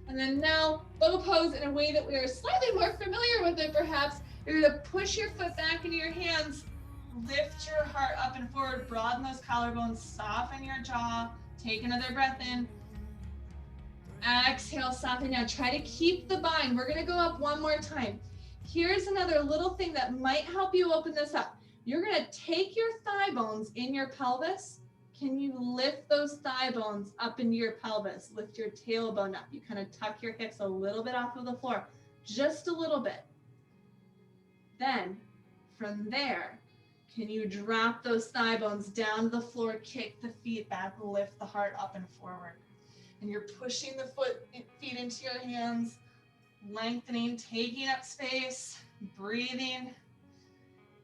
And then now, bow pose in a way that we are slightly more familiar with it perhaps. You're gonna push your foot back into your hands, lift your heart up and forward, broaden those collarbones, soften your jaw, take another breath in. Exhale, soften down. Try to keep the bind. We're gonna go up one more time. Here's another little thing that might help you open this up. You're gonna take your thigh bones in your pelvis. Can you lift those thigh bones up into your pelvis? Lift your tailbone up. You kind of tuck your hips a little bit off of the floor, just a little bit. Then from there, can you drop those thigh bones down to the floor, kick the feet back, lift the heart up and forward. And you're pushing the feet into your hands, lengthening, taking up space, breathing.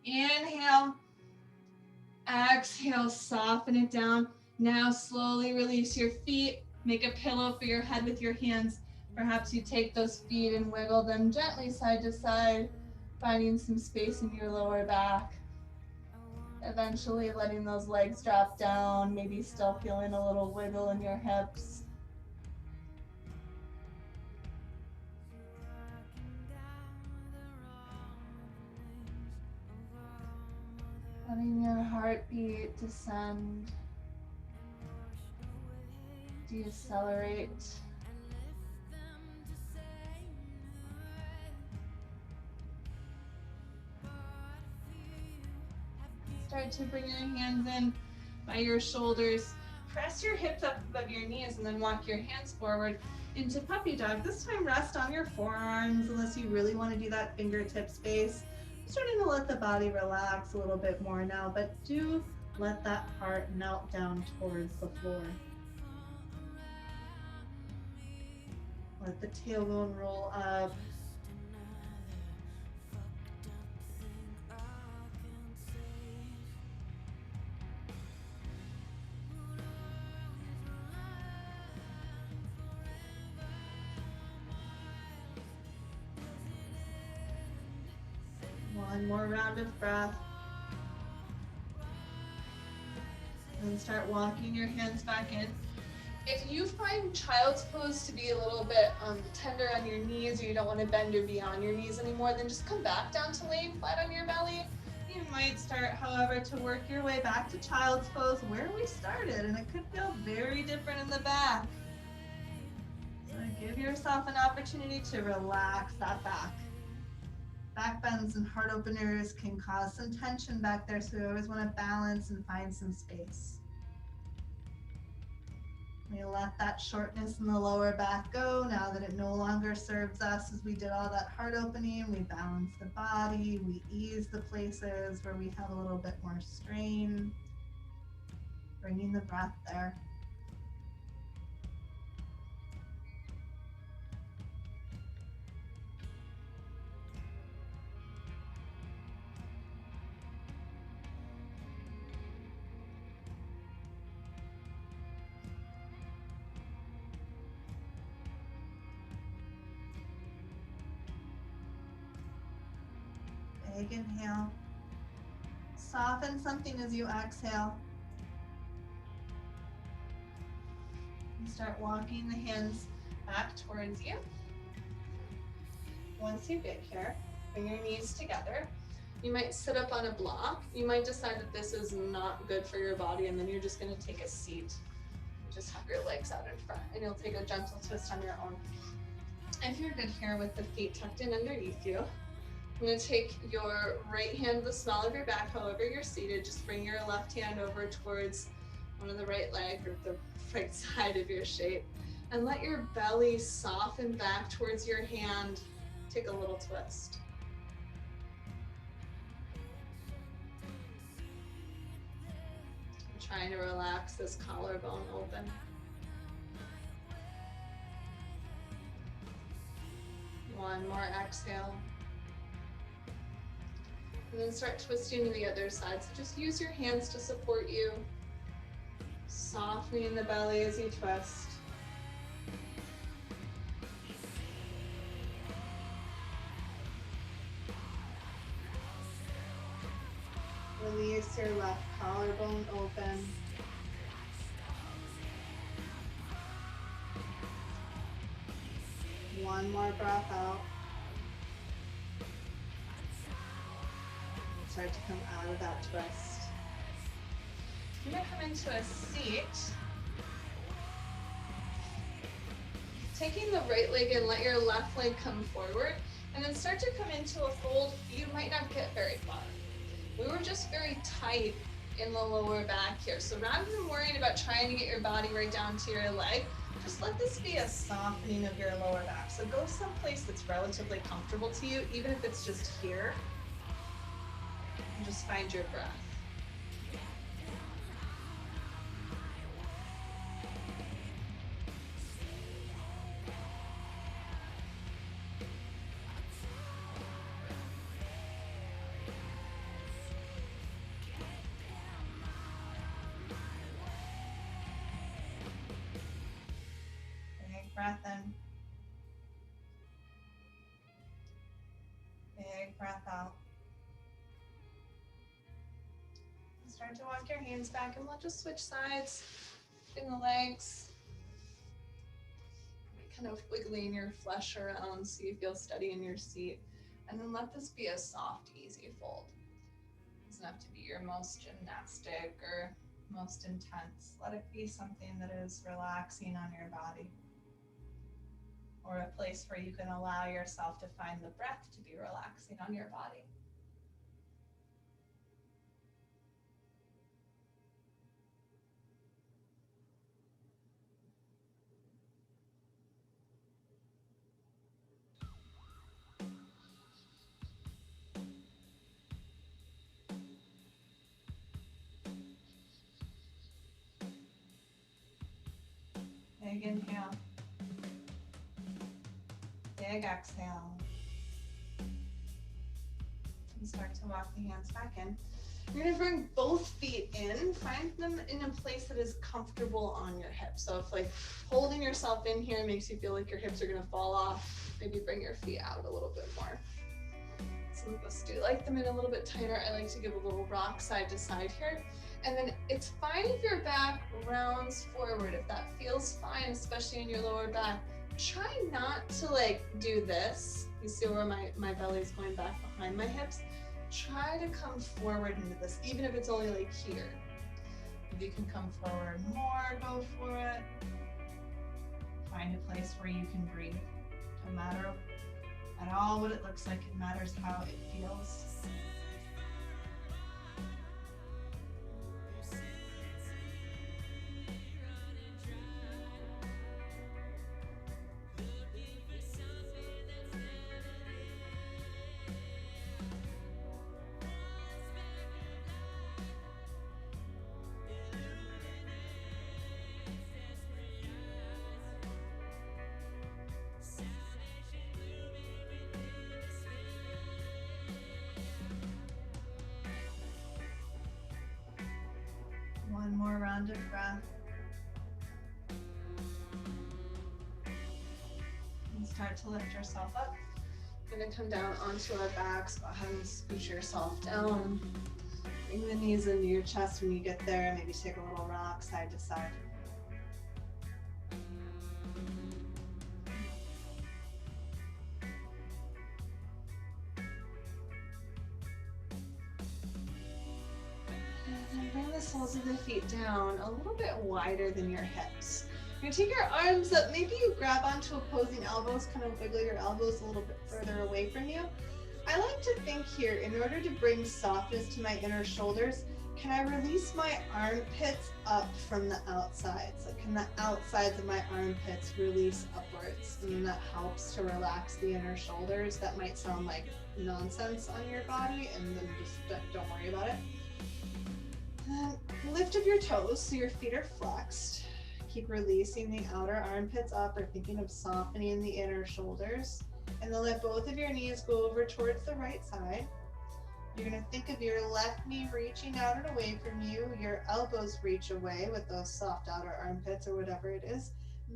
Inhale, exhale, soften it down. Now slowly release your feet. Make a pillow for your head with your hands. Perhaps you take those feet and wiggle them gently side to side, finding some space in your lower back. Eventually letting those legs drop down, maybe still feeling a little wiggle in your hips. Letting your heartbeat descend, decelerate. Start to bring your hands in by your shoulders. Press your hips up above your knees and then walk your hands forward into puppy dog. This time rest on your forearms unless you really want to do that fingertip space. Starting to let the body relax a little bit more now, but do let that heart melt down towards the floor. Let the tailbone roll up. One more round of breath. And start walking your hands back in. If you find child's pose to be a little bit tender on your knees, or you don't want to bend or be on your knees anymore, then just come back down to laying flat on your belly. You might start, however, to work your way back to child's pose where we started, and it could feel very different in the back. So give yourself an opportunity to relax that back. Back bends and heart openers can cause some tension back there, so we always want to balance and find some space. We let that shortness in the lower back go now that it no longer serves us as we did all that heart opening. We balance the body, we ease the places where we have a little bit more strain, bringing the breath there. Big inhale. Soften something as you exhale. And start walking the hands back towards you. Once you get here, bring your knees together. You might sit up on a block. You might decide that this is not good for your body, and then you're just going to take a seat. Just have your legs out in front, and you'll take a gentle twist on your own. If you're good here with the feet tucked in underneath you, I'm going to take your right hand to the small of your back, however you're seated. Just bring your left hand over towards one of the right leg or the right side of your shape. And let your belly soften back towards your hand. Take a little twist. I'm trying to relax this collarbone open. One more exhale. And then start twisting to the other side. So just use your hands to support you. Softening the belly as you twist. Release your left collarbone open. One more breath out. Start to come out of that twist. You're going to come into a seat. Taking the right leg and let your left leg come forward, and then start to come into a fold. You might not get very far. We were just very tight in the lower back here. So rather than worrying about trying to get your body right down to your leg, just let this be a softening of your lower back. So go someplace that's relatively comfortable to you, even if it's just here. And just find your breath. breath in. Big breath out. And start to walk your hands back, and we'll just switch sides in the legs. Kind of wiggling your flesh around so you feel steady in your seat. And then let this be a soft, easy fold. It doesn't have to be your most gymnastic or most intense. Let it be something that is relaxing on your body, or a place where you can allow yourself to find the breath to be relaxing on your body. Big inhale. Big exhale. And start to walk the hands back in. You're gonna bring both feet in, find them in a place that is comfortable on your hips. So if like holding yourself in here makes you feel like your hips are gonna fall off, maybe bring your feet out a little bit more. Some of us do like them in a little bit tighter. I like to give a little rock side to side here. And then it's fine if your back rounds forward. If that feels fine, especially in your lower back, try not to like do this. You see where my belly is going back behind my hips? Try to come forward into this, even if it's only like here. If you can come forward more, go for it. Find a place where you can breathe. Doesn't matter at all what it looks like, it matters how it feels. One more round of breath. And start to lift yourself up. You're gonna come down onto our backs. Go ahead and scooch yourself down. Bring the knees into your chest when you get there. Maybe take a little rock side to side. Bring the soles of the feet down a little bit wider than your hips. You're gonna take your arms up. Maybe you grab onto opposing elbows, kind of wiggle your elbows a little bit further away from you. I like to think here, in order to bring softness to my inner shoulders, can I release my armpits up from the outside? So can the outsides of my armpits release upwards? And then that helps to relax the inner shoulders. That might sound like nonsense on your body, and then just don't worry about it. Lift up your toes so your feet are flexed. Keep releasing the outer armpits up, or thinking of softening the inner shoulders. And then let both of your knees go over towards the right side. You're gonna think of your left knee reaching out and away from you. Your elbows reach away with those soft outer armpits or whatever it is.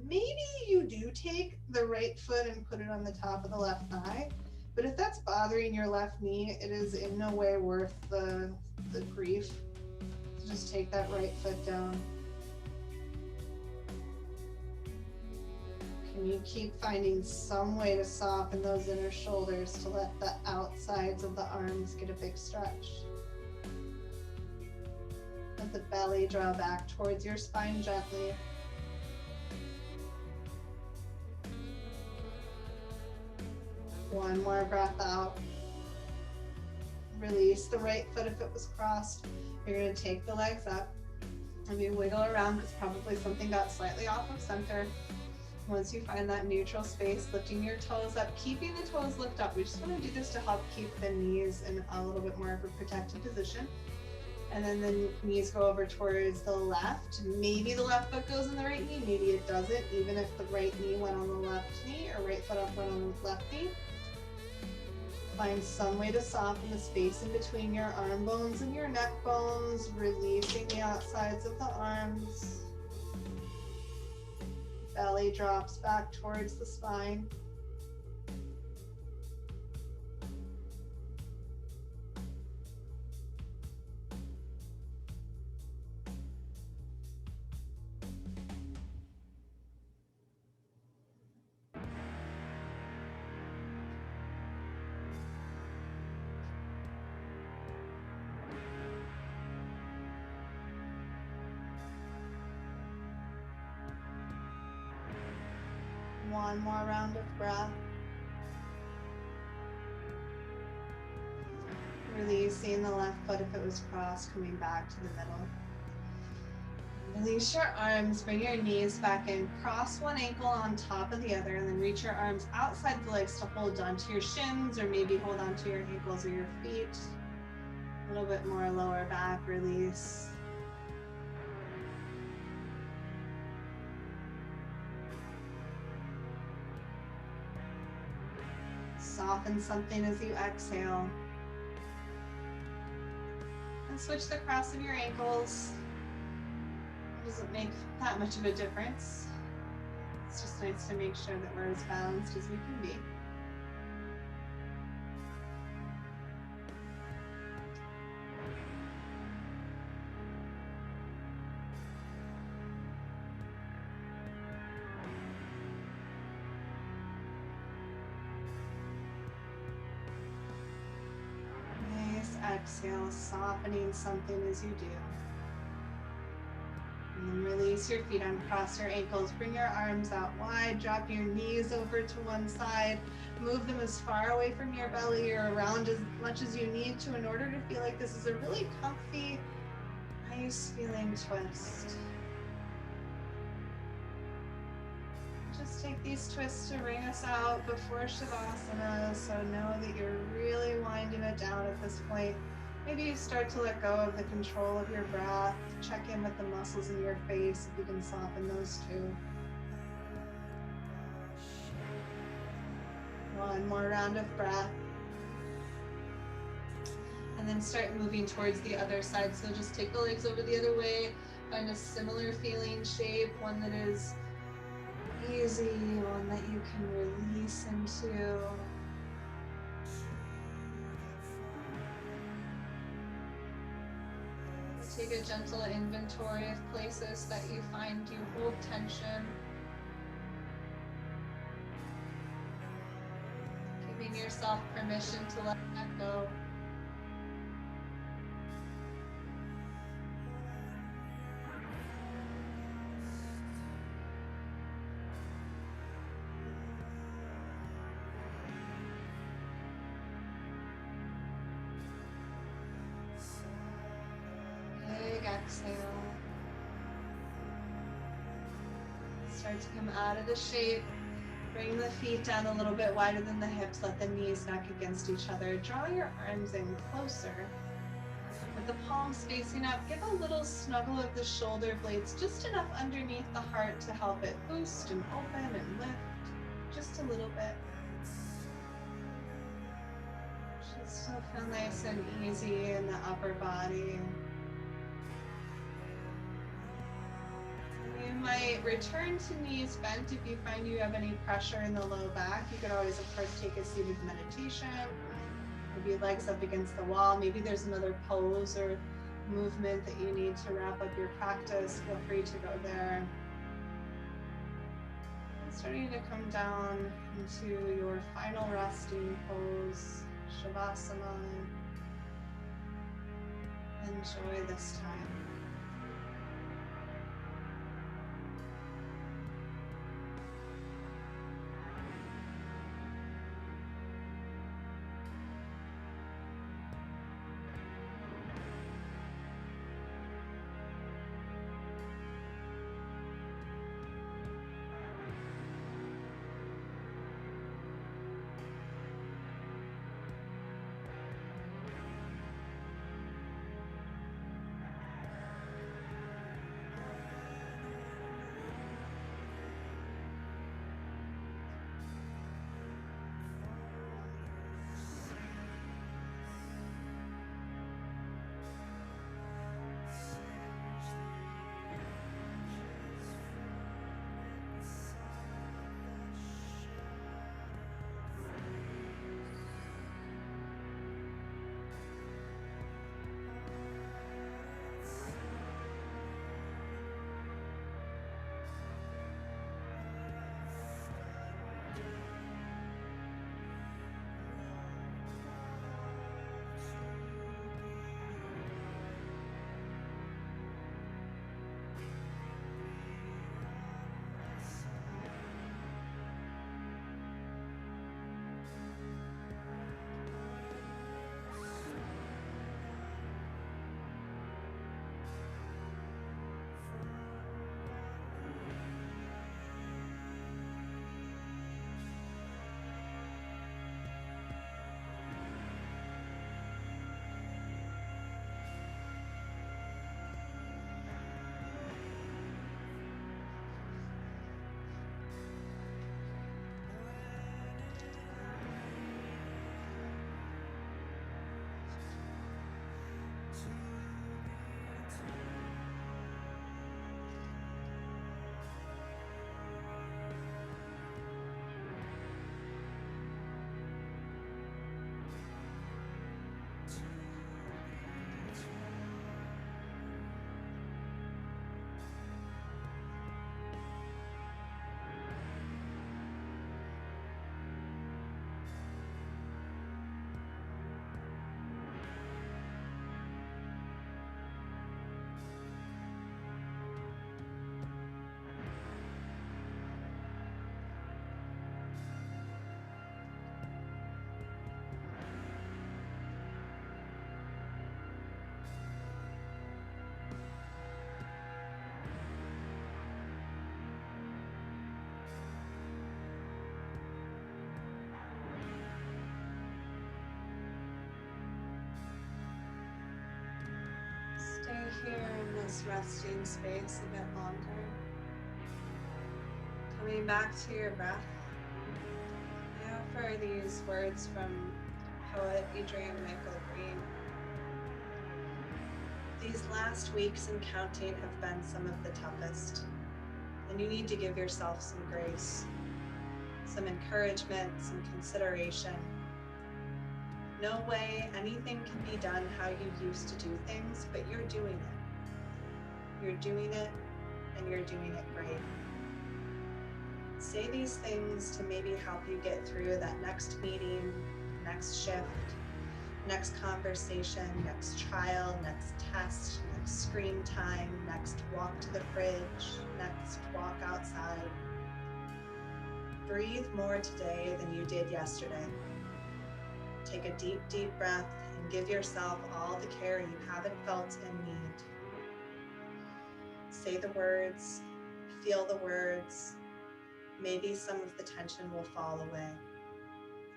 Maybe you do take the right foot and put it on the top of the left thigh. But if that's bothering your left knee, it is in no way worth the grief. Just take that right foot down. Can you keep finding some way to soften those inner shoulders to let the outsides of the arms get a big stretch? Let the belly draw back towards your spine gently. One more breath out. Release the right foot if it was crossed. You're going to take the legs up and you wiggle around because probably something got slightly off of center. Once you find that neutral space, lifting your toes up, keeping the toes lift up. We just want to do this to help keep the knees in a little bit more of a protected position. And then the knees go over towards the left. Maybe the left foot goes in the right knee, maybe it doesn't. Even if the right knee went on the left knee or right foot up went on the left knee. Find some way to soften the space in between your arm bones and your neck bones, releasing the outsides of the arms. Belly drops back towards the spine. One more round of breath. Releasing the left foot if it was crossed, coming back to the middle. Release your arms, bring your knees back in, cross one ankle on top of the other, and then reach your arms outside the legs to hold onto your shins, or maybe hold onto your ankles or your feet. A little bit more lower back release. Soften something as you exhale. And switch the cross of your ankles. It doesn't make that much of a difference. It's just nice to make sure that we're as balanced as we can be. Exhale, softening something as you do. And then release your feet, uncross your ankles, bring your arms out wide, drop your knees over to one side, move them as far away from your belly or around as much as you need to in order to feel like this is a really comfy, nice feeling twist. Just take these twists to bring us out before Shavasana, so know that you're really winding it down at this point. Maybe you start to let go of the control of your breath. Check in with the muscles in your face if you can soften those too. One more round of breath. And then start moving towards the other side. So just take the legs over the other way. Find a similar feeling shape, one that is easy, one that you can release into. Take a gentle inventory of places that you find you hold tension. Giving yourself permission to let that go. Exhale. Start to come out of the shape. Bring the feet down a little bit wider than the hips. Let the knees knock against each other. Draw your arms in closer. With the palms facing up, give a little snuggle of the shoulder blades, just enough underneath the heart to help it boost and open and lift. Just a little bit. Just to feel nice and easy in the upper body. You might return to knees bent if you find you have any pressure in the low back. You could always, of course, take a seated meditation. Maybe legs up against the wall. Maybe there's another pose or movement that you need to wrap up your practice. Feel free to go there. And starting to come down into your final resting pose, Shavasana. Enjoy this time. this resting space a bit longer. Coming back to your breath, I offer these words from poet Adrian Michael Green. These last weeks and counting have been some of the toughest, and you need to give yourself some grace, some encouragement, some consideration. No way anything can be done how you used to do things, but you're doing it. You're doing it, and you're doing it great. Say these things to maybe help you get through that next meeting, next shift, next conversation, next trial, next test, next screen time, next walk to the fridge, next walk outside. Breathe more today than you did yesterday. Take a deep, deep breath and give yourself all the care you haven't felt and need. Say the words, feel the words. Maybe some of the tension will fall away,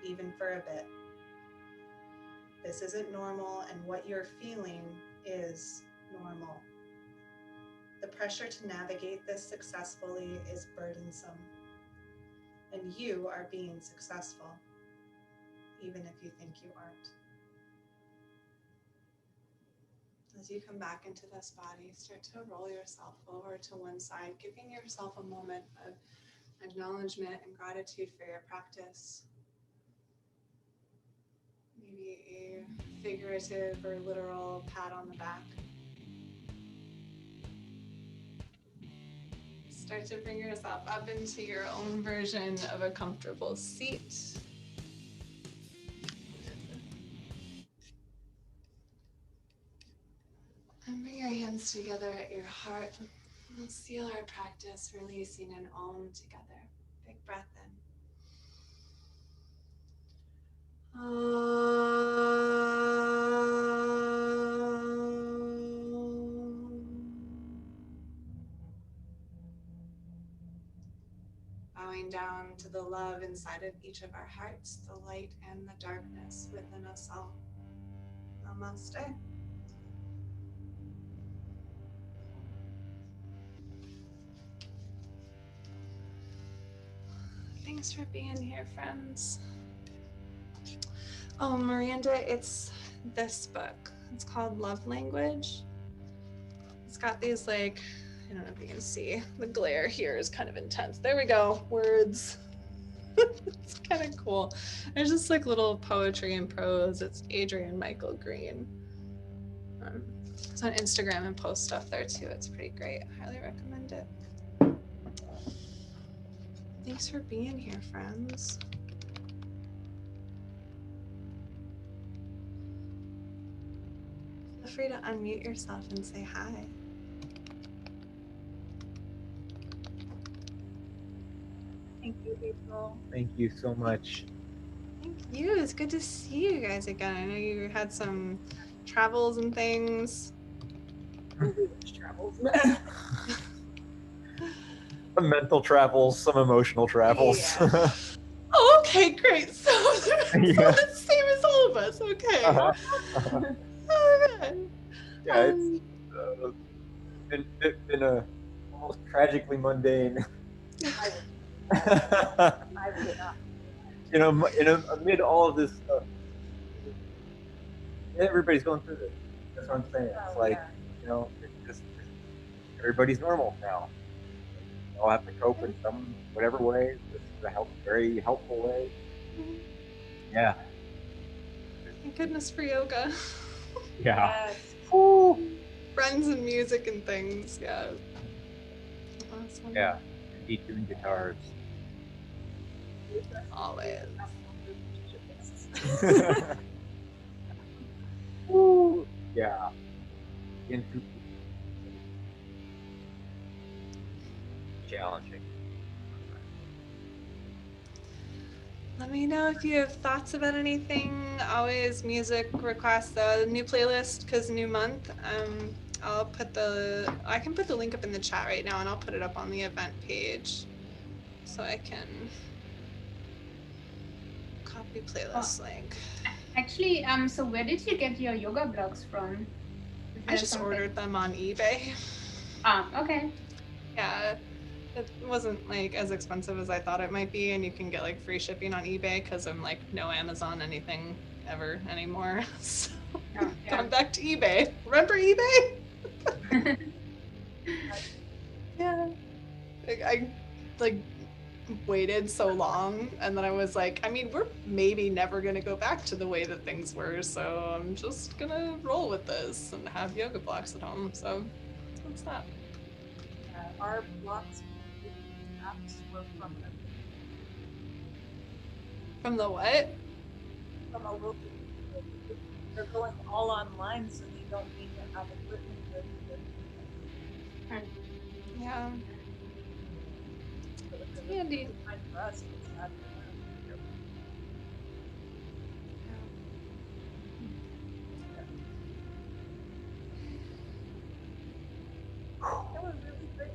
even for a bit. This isn't normal, and what you're feeling is normal. The pressure to navigate this successfully is burdensome, and you are being successful, even if you think you aren't. As you come back into this body, start to roll yourself over to one side, giving yourself a moment of acknowledgement and gratitude for your practice. Maybe a figurative or literal pat on the back. Start to bring yourself up into your own version of a comfortable seat. And bring your hands together at your heart. We'll seal our practice, releasing an Om together. Big breath in. Bowing down to the love inside of each of our hearts, the light and the darkness within us all. Namaste. Thanks for being here, friends. Oh, Miranda, it's this book. It's called Love Language. It's got these, like, I don't know if you can see. The glare here is kind of intense. There we go. Words. It's kind of cool. There's just like little poetry and prose. It's Adrian Michael Green. It's on Instagram and post stuff there too. It's pretty great. I highly recommend it. Thanks for being here, friends. Feel free to unmute yourself and say hi. Thank you, April. Thank you so much. Thank you. It's good to see you guys again. I know you had some travels and things. Travels. Some mental travels, some emotional travels. Yeah. Oh, okay, great. So they're Yeah. the same as all of us. Okay. Oh, good. Yeah, it's been a almost tragically mundane. I would not. You know, amid all of this stuff, everybody's going through this. That's what I'm saying. It's like, you know, it's just everybody's normal now. We all have to cope in some whatever way. This is a very helpful way. Yeah. Thank goodness for yoga. Yeah. Yes. Woo. Friends and music and things. Yeah. Awesome. Yeah. Indeed, doing guitars. Always. Woo. Yeah. Into challenging. Let me know if you have thoughts about anything. Always music requests, the new playlist, because new month. I can put the link up in the chat right now, and I'll put it up on the event page, so I can copy playlist link. Actually, so where did you get your yoga blogs from? If I That's just something. ordered them on eBay. Okay. Yeah, it wasn't like as expensive as I thought it might be, and you can get like free shipping on eBay because I'm like no Amazon anything ever anymore. So Oh, yeah. gone back to eBay. Remember eBay? Yeah. I like waited so long, and then I was like, I mean, we're maybe never gonna go back to the way that things were, so I'm just gonna roll with this and have yoga blocks at home. So that's that. Our blocks apps were From the what? from a local. They're going all online, so they don't need to have equipment. Yeah. Handy. For us, it's not for them. That was really great.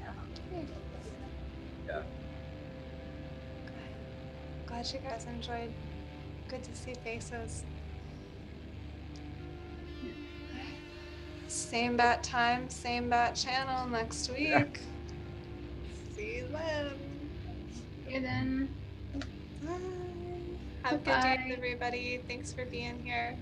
Yeah. Glad you guys enjoyed. Good to see faces. Same bat time, same bat channel next week. Yeah. See you then. See you then. Bye. Have a good Bye-bye. day, everybody. Thanks for being here.